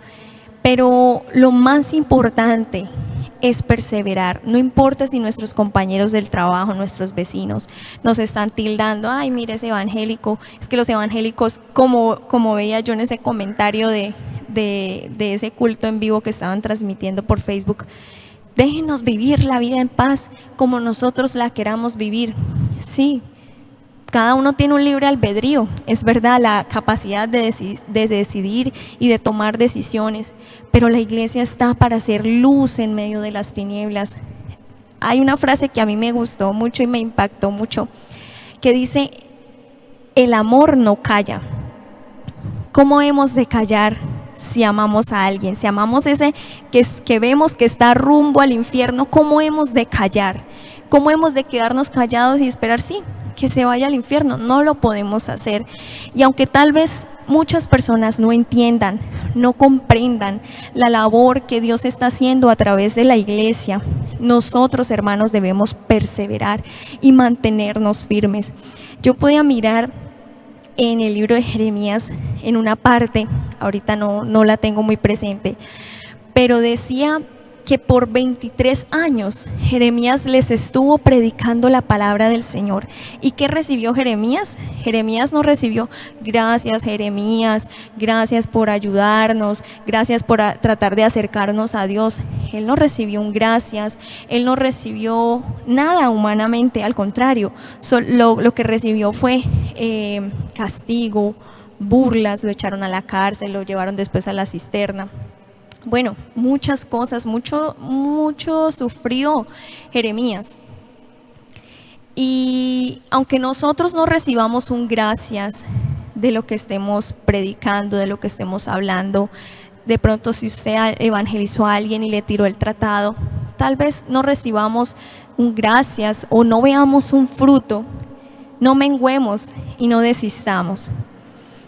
pero lo más importante es perseverar. No importa si nuestros compañeros del trabajo, nuestros vecinos nos están tildando: ay, mire ese evangélico. Es que los evangélicos, como veía yo en ese comentario de ese culto en vivo que estaban transmitiendo por Facebook, déjenos vivir la vida en paz como nosotros la queramos vivir. Sí, cada uno tiene un libre albedrío, es verdad, la capacidad de decidir y de tomar decisiones, pero la iglesia está para hacer luz en medio de las tinieblas. Hay una frase que a mí me gustó mucho y me impactó mucho, que dice: el amor no calla. ¿Cómo hemos de callar si amamos a alguien? Si amamos ese que vemos que está rumbo al infierno, ¿cómo hemos de callar? ¿Cómo hemos de quedarnos callados y esperar que se vaya al infierno? No lo podemos hacer. Y aunque tal vez muchas personas no entiendan, no comprendan la labor que Dios está haciendo a través de la iglesia, nosotros, hermanos, debemos perseverar y mantenernos firmes. Yo podía mirar en el libro de Jeremías, en una parte, ahorita no la tengo muy presente, pero decía que por 23 años Jeremías les estuvo predicando la palabra del Señor. ¿Y qué recibió Jeremías? Jeremías no recibió gracias Jeremías, gracias por ayudarnos, gracias por tratar de acercarnos a Dios. Él no recibió un gracias, él no recibió nada humanamente, al contrario, lo que recibió fue castigo, burlas, lo echaron a la cárcel, lo llevaron después a la cisterna. Bueno, muchas cosas, mucho sufrió Jeremías. Y aunque nosotros no recibamos un gracias de lo que estemos predicando, de lo que estemos hablando, de pronto si usted evangelizó a alguien y le tiró el tratado, tal vez no recibamos un gracias o no veamos un fruto, no menguemos y no desistamos.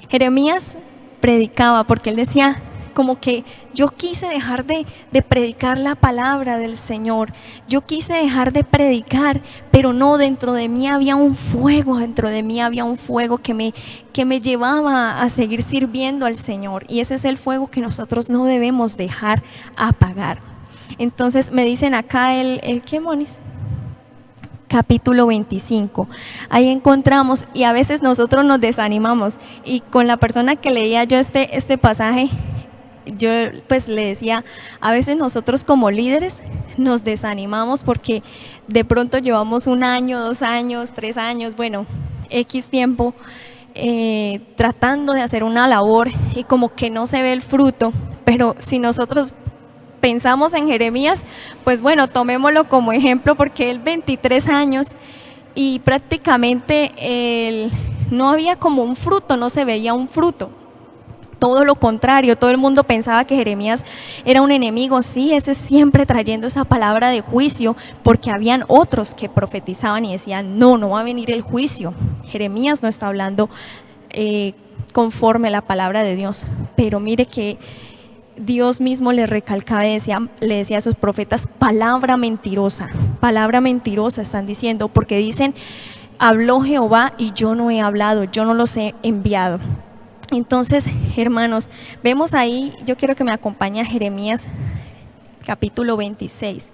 Jeremías predicaba porque él decía, como que yo quise dejar de predicar la palabra del Señor, yo quise dejar de predicar, pero no, dentro de mí había un fuego, que me llevaba a seguir sirviendo al Señor, y ese es el fuego que nosotros no debemos dejar apagar. Entonces me dicen acá el ¿qué, Monis? Capítulo 25, ahí encontramos, y a veces nosotros nos desanimamos, y con la persona que leía yo este pasaje, yo pues le decía, a veces nosotros como líderes nos desanimamos porque de pronto llevamos 1 año, 2 años, 3 años, bueno, X tiempo tratando de hacer una labor y como que no se ve el fruto, pero si nosotros pensamos en Jeremías, pues bueno, tomémoslo como ejemplo porque él 23 años y prácticamente no había como un fruto, no se veía un fruto. Todo lo contrario, todo el mundo pensaba que Jeremías era un enemigo, sí, ese siempre trayendo esa palabra de juicio, porque habían otros que profetizaban y decían, no va a venir el juicio. Jeremías no está hablando conforme a la palabra de Dios, pero mire que Dios mismo le recalcaba y le decía a sus profetas, palabra mentirosa están diciendo, porque dicen, habló Jehová y yo no he hablado, yo no los he enviado. Entonces, hermanos, vemos ahí, yo quiero que me acompañe a Jeremías capítulo 26,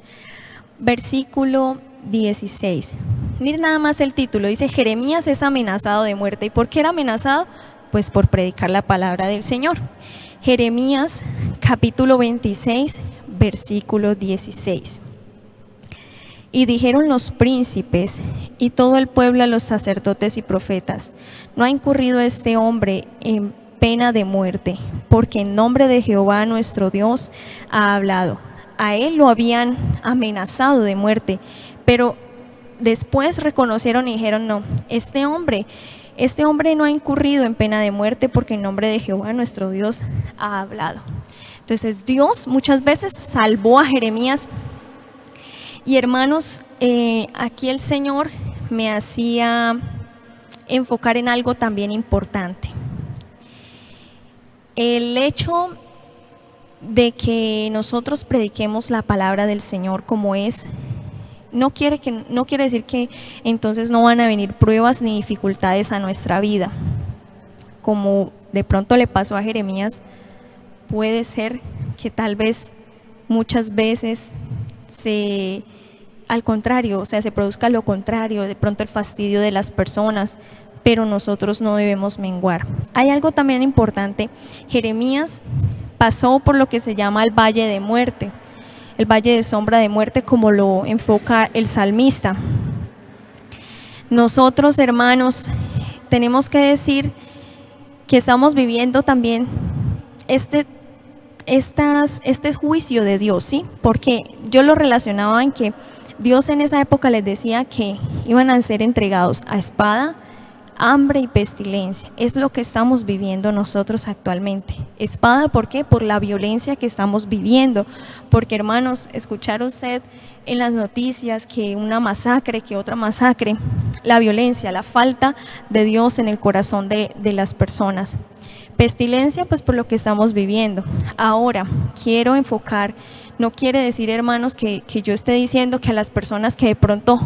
versículo 16. Miren nada más el título, dice Jeremías es amenazado de muerte. ¿Y por qué era amenazado? Pues por predicar la palabra del Señor. Jeremías capítulo 26, versículo 16. Y dijeron los príncipes y todo el pueblo a los sacerdotes y profetas, no ha incurrido este hombre en pena de muerte, porque en nombre de Jehová nuestro Dios ha hablado. A él lo habían amenazado de muerte, pero después reconocieron y dijeron, no, este hombre no ha incurrido en pena de muerte, porque en nombre de Jehová nuestro Dios ha hablado. Entonces Dios muchas veces salvó a Jeremías. Y hermanos, aquí el Señor me hacía enfocar en algo también importante. El hecho de que nosotros prediquemos la palabra del Señor como es, no quiere decir que entonces no van a venir pruebas ni dificultades a nuestra vida. Como de pronto le pasó a Jeremías, puede ser que tal vez muchas veces al contrario, o sea, se produzca lo contrario, de pronto el fastidio de las personas, pero nosotros no debemos menguar. Hay algo también importante, Jeremías pasó por lo que se llama el valle de muerte, el valle de sombra de muerte, como lo enfoca el salmista. Nosotros, hermanos, tenemos que decir que estamos viviendo también este juicio de Dios, ¿sí? Porque yo lo relacionaba en que Dios en esa época les decía que iban a ser entregados a espada, hambre y pestilencia. Es lo que estamos viviendo nosotros actualmente. Espada, ¿por qué? Por la violencia que estamos viviendo. Porque, hermanos, escuchar usted en las noticias que una masacre, que otra masacre, la violencia, la falta de Dios en el corazón de las personas. Pestilencia, pues por lo que estamos viviendo. Ahora, quiero enfocar No quiere decir, hermanos, que yo esté diciendo que a las personas que de pronto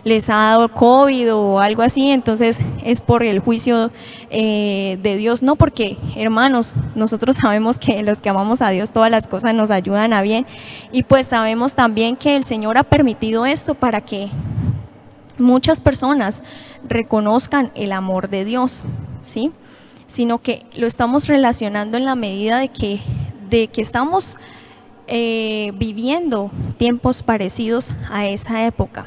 les ha dado COVID o algo así, entonces es por el juicio de Dios. No, porque, hermanos, nosotros sabemos que los que amamos a Dios todas las cosas nos ayudan a bien, y pues sabemos también que el Señor ha permitido esto para que muchas personas reconozcan el amor de Dios, ¿sí? Sino que lo estamos relacionando en la medida de que estamos viviendo tiempos parecidos a esa época.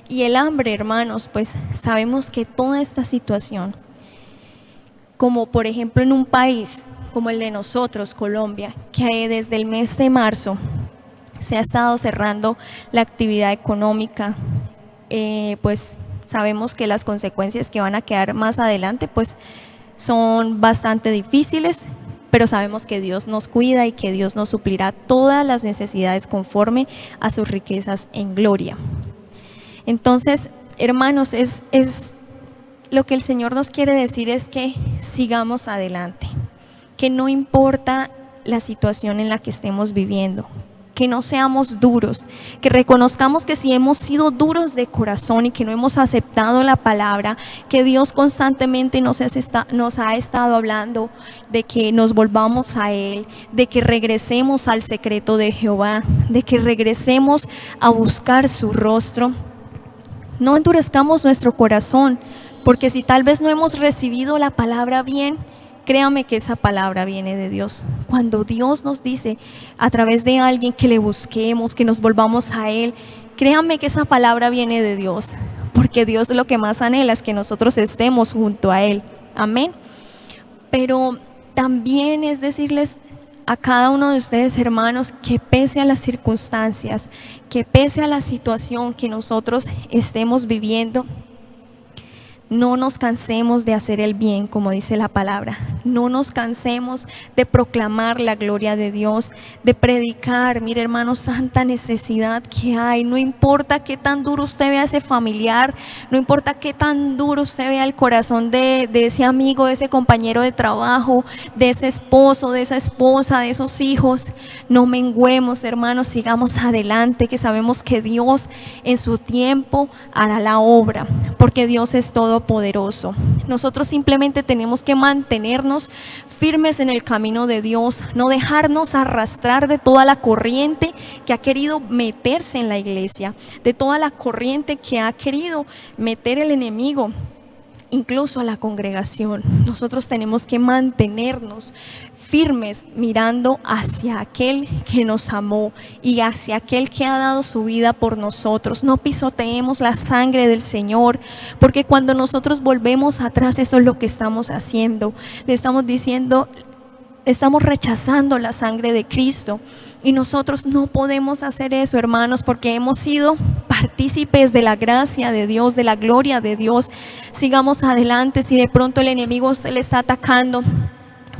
Y el hambre, hermanos, pues sabemos que toda esta situación, como por ejemplo en un país como el de nosotros, Colombia, que desde el mes de marzo se ha estado cerrando la actividad económica, pues sabemos que las consecuencias que van a quedar más adelante pues son bastante difíciles, pero sabemos que Dios nos cuida y que Dios nos suplirá todas las necesidades conforme a sus riquezas en gloria. Entonces, hermanos, es lo que el Señor nos quiere decir es que sigamos adelante, que no importa la situación en la que estemos viviendo, que no seamos duros, que reconozcamos que si hemos sido duros de corazón y que no hemos aceptado la palabra, que Dios constantemente nos ha estado hablando de que nos volvamos a Él, de que regresemos al secreto de Jehová, de que regresemos a buscar su rostro. No endurezcamos nuestro corazón, porque si tal vez no hemos recibido la palabra bien, créame que esa palabra viene de Dios. Cuando Dios nos dice a través de alguien que le busquemos, que nos volvamos a Él, créame que esa palabra viene de Dios, porque Dios lo que más anhela es que nosotros estemos junto a Él. Amén. Pero también es decirles a cada uno de ustedes, hermanos, que pese a las circunstancias, que pese a la situación que nosotros estemos viviendo, no nos cansemos de hacer el bien, como dice la palabra. No nos cansemos de proclamar la gloria de Dios, de predicar. Mire, hermanos, santa necesidad que hay. No importa qué tan duro usted vea a ese familiar, no importa qué tan duro usted vea el corazón de ese amigo, de ese compañero de trabajo, de ese esposo, de esa esposa, de esos hijos. No menguemos, hermanos, sigamos adelante, que sabemos que Dios en su tiempo hará la obra, porque Dios es todo poderoso. Nosotros simplemente tenemos que mantenernos firmes en el camino de Dios, no dejarnos arrastrar de toda la corriente que ha querido meterse en la iglesia, de toda la corriente que ha querido meter el enemigo, incluso a la congregación. Nosotros tenemos que mantenernos firmes mirando hacia aquel que nos amó y hacia aquel que ha dado su vida por nosotros. No pisoteemos la sangre del Señor, porque cuando nosotros volvemos atrás, eso es lo que estamos haciendo. Le estamos diciendo, estamos rechazando la sangre de Cristo. Y nosotros no podemos hacer eso, hermanos, porque hemos sido partícipes de la gracia de Dios, de la gloria de Dios. Sigamos adelante. Si de pronto el enemigo se le está atacando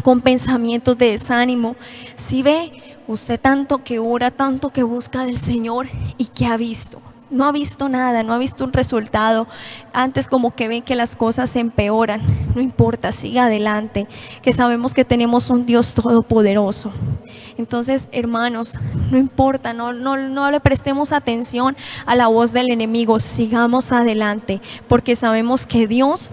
con pensamientos de desánimo, si ve usted tanto que ora, tanto que busca del Señor y que ha visto, no ha visto nada, no ha visto un resultado, antes como que ven que las cosas se empeoran, no importa, siga adelante, que sabemos que tenemos un Dios todopoderoso. Entonces, hermanos, no importa, no le prestemos atención a la voz del enemigo, sigamos adelante, porque sabemos que Dios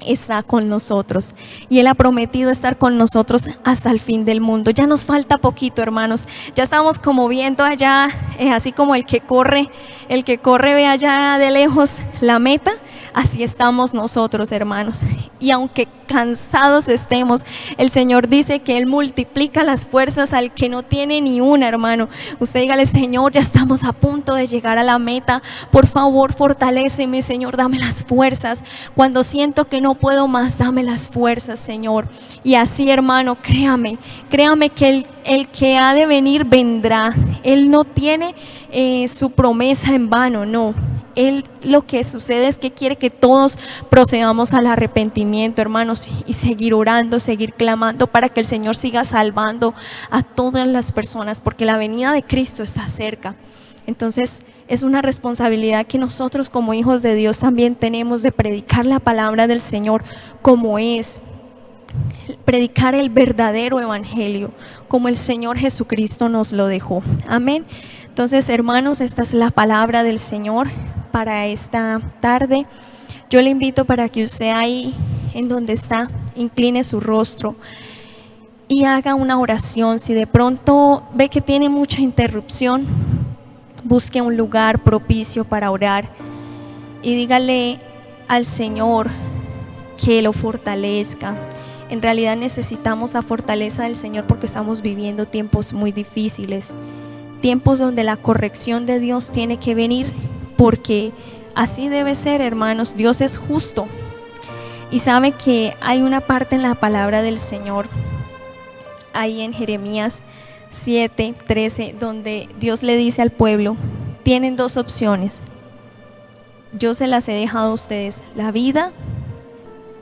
está con nosotros y Él ha prometido estar con nosotros hasta el fin del mundo. Ya nos falta poquito, hermanos, ya estamos como viendo allá, así como el que corre ve allá de lejos la meta, así estamos nosotros, hermanos, y aunque cansados estemos, el Señor dice que Él multiplica las fuerzas al que no tiene ni una, hermano. Usted dígale: Señor, ya estamos a punto de llegar a la meta, por favor fortaléceme, Señor, dame las fuerzas, cuando siento que no puedo más, dame las fuerzas, Señor. Y así, hermano, créame que el que ha de venir vendrá. Él no tiene su promesa en vano, no. Él, lo que sucede es que quiere que todos procedamos al arrepentimiento, hermanos, y seguir orando, seguir clamando para que el Señor siga salvando a todas las personas, porque la venida de Cristo está cerca. Entonces es una responsabilidad que nosotros como hijos de Dios también tenemos, de predicar la palabra del Señor como es. predicar el verdadero evangelio, como el Señor Jesucristo nos lo dejó. Amén. Entonces, hermanos, esta es la palabra del Señor para esta tarde. Yo le invito para que usted ahí, en donde está, incline su rostro y haga una oración. Si de pronto ve que tiene mucha interrupción, busque un lugar propicio para orar y dígale al Señor que lo fortalezca. En realidad necesitamos la fortaleza del Señor porque estamos viviendo tiempos muy difíciles, tiempos donde la corrección de Dios tiene que venir, porque así debe ser, hermanos. Dios es justo y sabe que hay una parte en la palabra del Señor, ahí en Jeremías 7:13, donde Dios le dice al pueblo: tienen dos opciones, yo se las he dejado a ustedes, la vida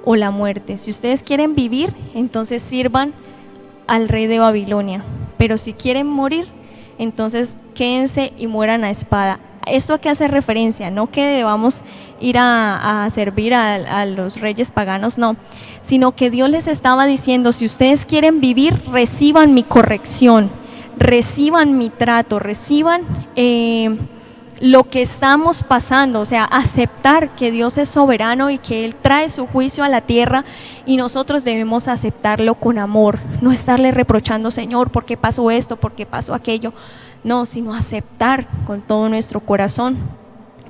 o la muerte. Si ustedes quieren vivir, entonces sirvan al rey de Babilonia, pero si quieren morir, entonces quédense y mueran a espada. ¿Esto a qué hace referencia? No que debamos ir a servir a los reyes paganos, no, sino que Dios les estaba diciendo: si ustedes quieren vivir, reciban mi corrección, reciban mi trato, reciban lo que estamos pasando, o sea, aceptar que Dios es soberano y que Él trae su juicio a la tierra, y nosotros debemos aceptarlo con amor, no estarle reprochando: Señor, ¿por qué pasó esto? ¿Por qué pasó aquello? No, sino aceptar con todo nuestro corazón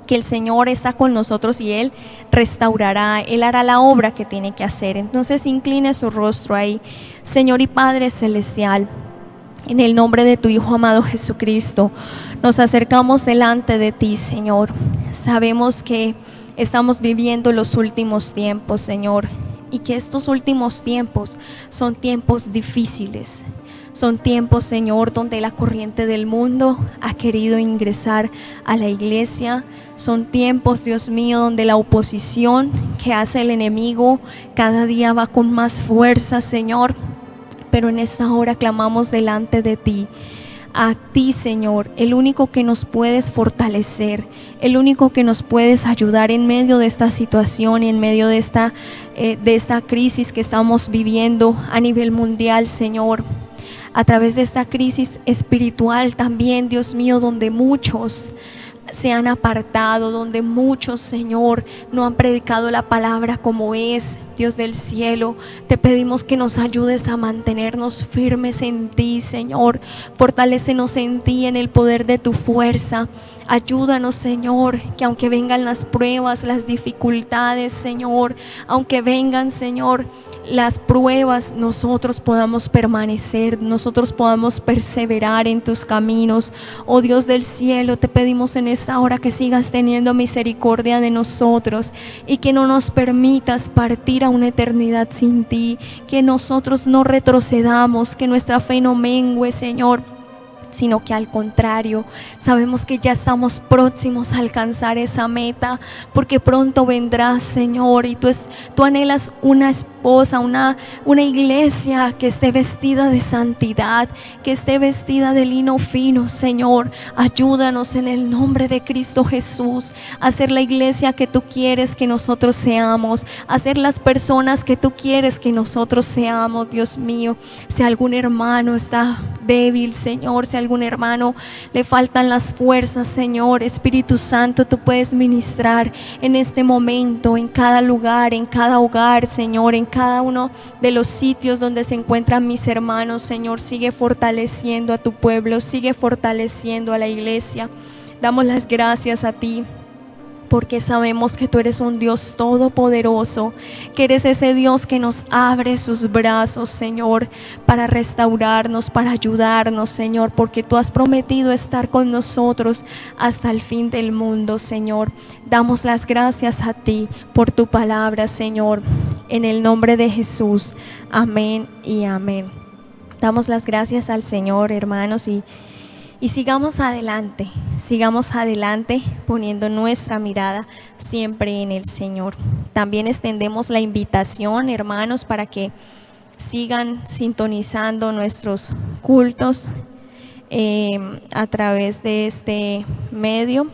que el Señor está con nosotros y Él restaurará, Él hará la obra que tiene que hacer. Entonces incline su rostro ahí. Señor y Padre Celestial, en el nombre de tu Hijo amado Jesucristo, nos acercamos delante de ti, Señor. Sabemos que estamos viviendo los últimos tiempos, Señor, y que estos últimos tiempos son tiempos difíciles. Son tiempos, Señor, donde la corriente del mundo ha querido ingresar a la iglesia. Son tiempos, Dios mío, donde la oposición que hace el enemigo cada día va con más fuerza, Señor. Pero en esta hora clamamos delante de ti, a ti, Señor, el único que nos puedes fortalecer, el único que nos puedes ayudar en medio de esta situación y en medio de esta crisis que estamos viviendo a nivel mundial, Señor. A través de esta crisis espiritual también, Dios mío, donde muchos se han apartado, donde muchos, Señor, no han predicado la palabra como es. Dios del cielo, te pedimos que nos ayudes a mantenernos firmes en ti, Señor. Fortalécenos en ti, en el poder de tu fuerza. Ayúdanos, Señor, que aunque vengan las pruebas, las dificultades, Señor, aunque vengan, Señor, las pruebas, nosotros podamos permanecer, nosotros podamos perseverar en tus caminos. Oh Dios del cielo, te pedimos en esta hora que sigas teniendo misericordia de nosotros y que no nos permitas partir a una eternidad sin ti, que nosotros no retrocedamos, que nuestra fe no mengue, Señor, sino que al contrario, sabemos que ya estamos próximos a alcanzar esa meta, porque pronto vendrás, Señor, y tú anhelas una esposa, una iglesia que esté vestida de santidad, que esté vestida de lino fino, Señor. Ayúdanos en el nombre de Cristo Jesús a ser la iglesia que tú quieres que nosotros seamos, a ser las personas que tú quieres que nosotros seamos, Dios mío. Si algún hermano está débil, Señor, si algún hermano le faltan las fuerzas, Señor, Espíritu Santo, tú puedes ministrar en este momento, en cada lugar, en cada hogar, Señor, en cada uno de los sitios donde se encuentran mis hermanos, Señor. Sigue fortaleciendo a tu pueblo, sigue fortaleciendo a la iglesia. Damos las gracias a ti, porque sabemos que tú eres un Dios todopoderoso, que eres ese Dios que nos abre sus brazos, Señor, para restaurarnos, para ayudarnos, Señor, porque tú has prometido estar con nosotros hasta el fin del mundo, Señor. Damos las gracias a ti por tu palabra, Señor, en el nombre de Jesús. Amén y amén. Damos las gracias al Señor, hermanos, y sigamos adelante poniendo nuestra mirada siempre en el Señor. También extendemos la invitación, hermanos, para que sigan sintonizando nuestros cultos a través de este medio.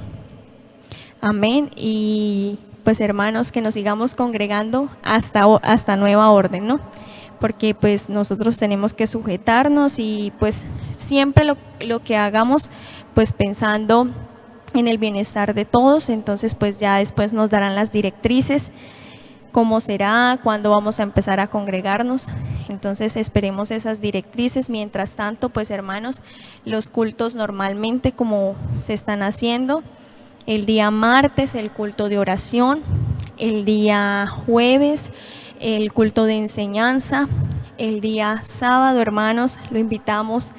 Amén. Y pues, hermanos, que nos sigamos congregando hasta nueva orden, ¿no? porque pues nosotros tenemos que sujetarnos y pues siempre lo que hagamos pues pensando en el bienestar de todos. Entonces pues ya después nos darán las directrices, cómo será, cuándo vamos a empezar a congregarnos. Entonces esperemos esas directrices. Mientras tanto, pues hermanos, los cultos normalmente como se están haciendo: el día martes el culto de oración, el día jueves el culto de enseñanza, el día sábado, hermanos, lo invitamos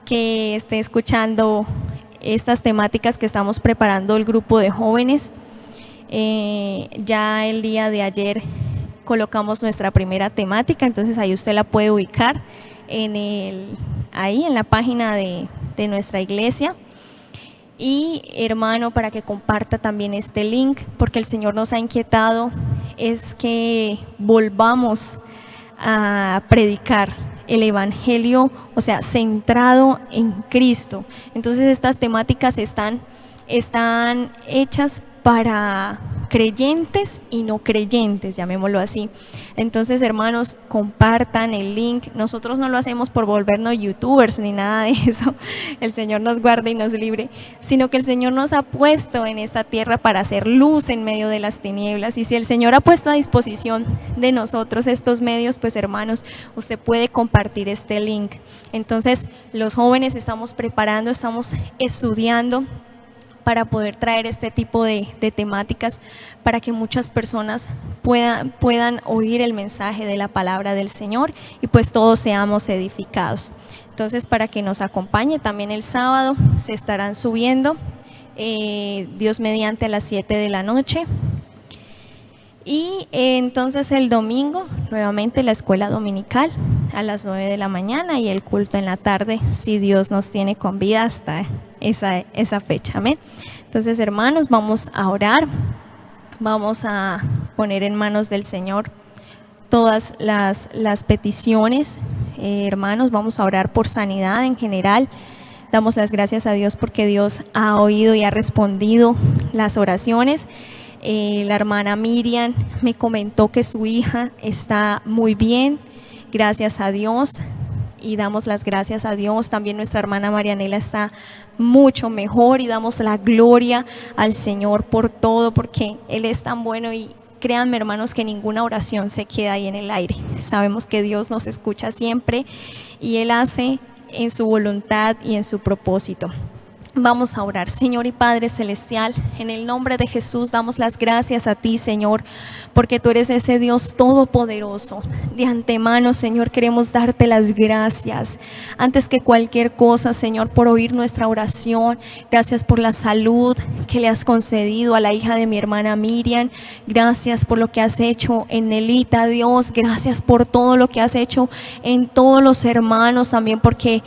que esté escuchando estas temáticas que estamos preparando el grupo de jóvenes. Ya el día de ayer colocamos nuestra primera temática, entonces ahí usted la puede ubicar ahí en la página de nuestra iglesia. Y hermano, para que comparta también este link, porque el Señor nos ha inquietado es que volvamos a predicar el evangelio, o sea, centrado en Cristo. Entonces estas temáticas están hechas para creyentes y no creyentes, llamémoslo así. Entonces, hermanos, compartan el link. Nosotros no lo hacemos por volvernos youtubers ni nada de eso, el Señor nos guarde y nos libre, sino que el Señor nos ha puesto en esta tierra para hacer luz en medio de las tinieblas. Y si el Señor ha puesto a disposición de nosotros estos medios, pues hermanos, usted puede compartir este link. Entonces, los jóvenes estamos preparando, estamos estudiando para poder traer este tipo de temáticas, para que muchas personas puedan oír el mensaje de la palabra del Señor y pues todos seamos edificados. Entonces, para que nos acompañe también el sábado, se estarán subiendo, Dios mediante, a las 7 de la noche. Y entonces el domingo, nuevamente la escuela dominical a las 9 de la mañana y el culto en la tarde, si Dios nos tiene con vida hasta esa fecha. Amén. Entonces, hermanos, vamos a orar, vamos a poner en manos del Señor todas las peticiones. Hermanos, vamos a orar por sanidad en general. Damos las gracias a Dios porque Dios ha oído y ha respondido las oraciones. La hermana Miriam me comentó que su hija está muy bien, gracias a Dios, y damos las gracias a Dios. También nuestra hermana Marianela está mucho mejor y damos la gloria al Señor por todo, porque Él es tan bueno. Y créanme, hermanos, que ninguna oración se queda ahí en el aire. Sabemos que Dios nos escucha siempre y Él hace en su voluntad y en su propósito. Vamos a orar. Señor y Padre Celestial, en el nombre de Jesús damos las gracias a ti, Señor, porque tú eres ese Dios todopoderoso. De antemano, Señor, queremos darte las gracias, antes que cualquier cosa, Señor, por oír nuestra oración. Gracias por la salud que le has concedido a la hija de mi hermana Miriam. Gracias por lo que has hecho en Nelita, Dios. Gracias por todo lo que has hecho en todos los hermanos, también porque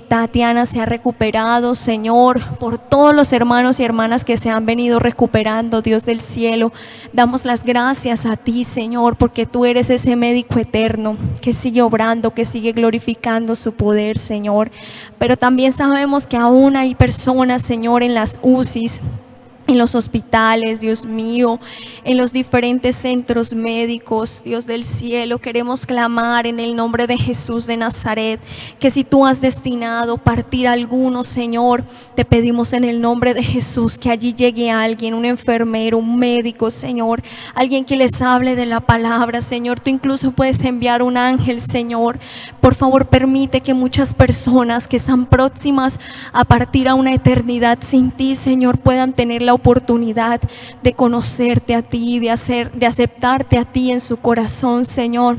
Tatiana se ha recuperado, Señor, por todos los hermanos y hermanas que se han venido recuperando, Dios del cielo. Damos las gracias a ti, Señor, porque tú eres ese médico eterno que sigue obrando, que sigue glorificando su poder, Señor. Pero también sabemos que aún hay personas, Señor, en las UCIs, en los hospitales, Dios mío, en los diferentes centros médicos, Dios del cielo. Queremos clamar en el nombre de Jesús de Nazaret, que si tú has destinado partir a algunos, Señor, te pedimos en el nombre de Jesús que allí llegue alguien, un enfermero, un médico, Señor, alguien que les hable de la palabra, Señor. Tú incluso puedes enviar un ángel, Señor. Por favor, permite que muchas personas que están próximas a partir a una eternidad sin ti, Señor, puedan tener la oportunidad de conocerte a ti, de aceptarte a ti en su corazón, Señor.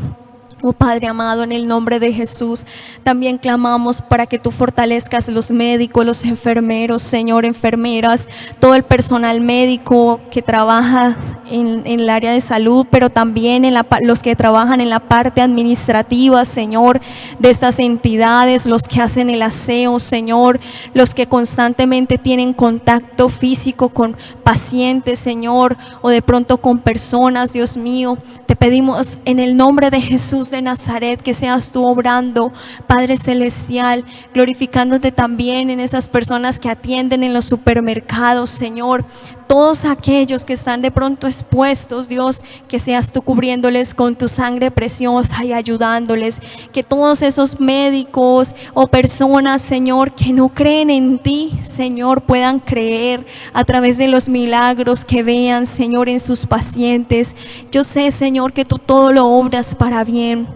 Oh Padre amado, en el nombre de Jesús, también clamamos para que tú fortalezcas los médicos, los enfermeros, Señor, enfermeras, todo el personal médico que trabaja en el área de salud, pero también los que trabajan en la parte administrativa, Señor, de estas entidades, los que hacen el aseo, Señor, los que constantemente tienen contacto físico con pacientes, Señor, o de pronto con personas, Dios mío. Te pedimos en el nombre de Jesús de Nazaret que seas tú obrando, Padre Celestial, glorificándote también en esas personas que atienden en los supermercados, Señor. todos aquellos que están de pronto expuestos, Dios, que seas tú cubriéndoles con tu sangre preciosa y ayudándoles, que todos esos médicos o personas, Señor, que no creen en ti, Señor, puedan creer a través de los milagros que vean, Señor, en sus pacientes. Yo sé, Señor, que tú todo lo obras para bien.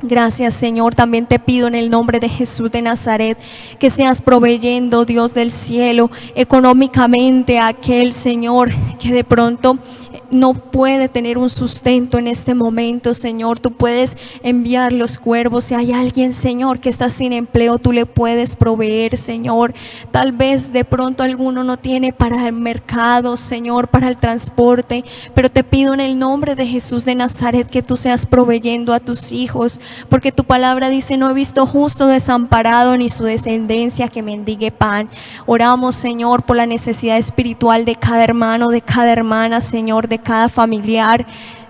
Gracias, Señor. También te pido en el nombre de Jesús de Nazaret que seas proveyendo, Dios del cielo, económicamente a aquel, Señor, que de pronto no puede tener un sustento en este momento, Señor. Tú puedes enviar los cuervos. Si hay alguien, Señor, que está sin empleo, tú le puedes proveer, Señor. Tal vez de pronto alguno no tiene para el mercado, Señor, para el transporte, pero te pido en el nombre de Jesús de Nazaret que tú seas proveyendo a tus hijos, porque tu palabra dice: no he visto justo desamparado ni su descendencia que mendigue pan. Oramos, Señor, por la necesidad espiritual de cada hermano, de cada hermana, Señor, de cada familiar,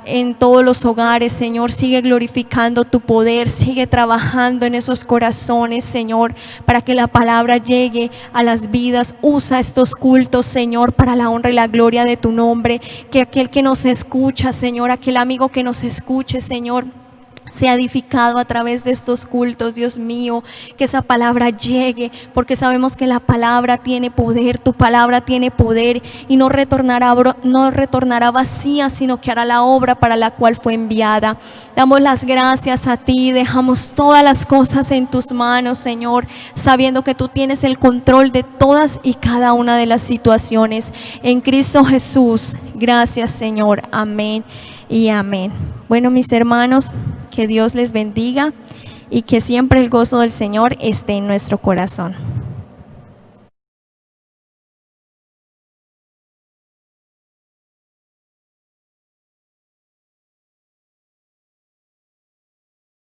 en todos los hogares, Señor. Sigue glorificando tu poder, sigue trabajando en esos corazones, Señor, para que la palabra llegue a las vidas. Usa estos cultos, Señor, para la honra y la gloria de tu nombre. Que aquel que nos escucha, Señor, aquel amigo que nos escuche, Señor, sea edificado a través de estos cultos, Dios mío. Que esa palabra llegue, porque sabemos que la palabra tiene poder, tu palabra tiene poder, y no retornará vacía, sino que hará la obra para la cual fue enviada. Damos las gracias a ti, dejamos todas las cosas en tus manos, Señor, sabiendo que tú tienes el control de todas y cada una de las situaciones. En Cristo Jesús, gracias, Señor. Amén y amén. Bueno, mis hermanos, que Dios les bendiga y que siempre el gozo del Señor esté en nuestro corazón.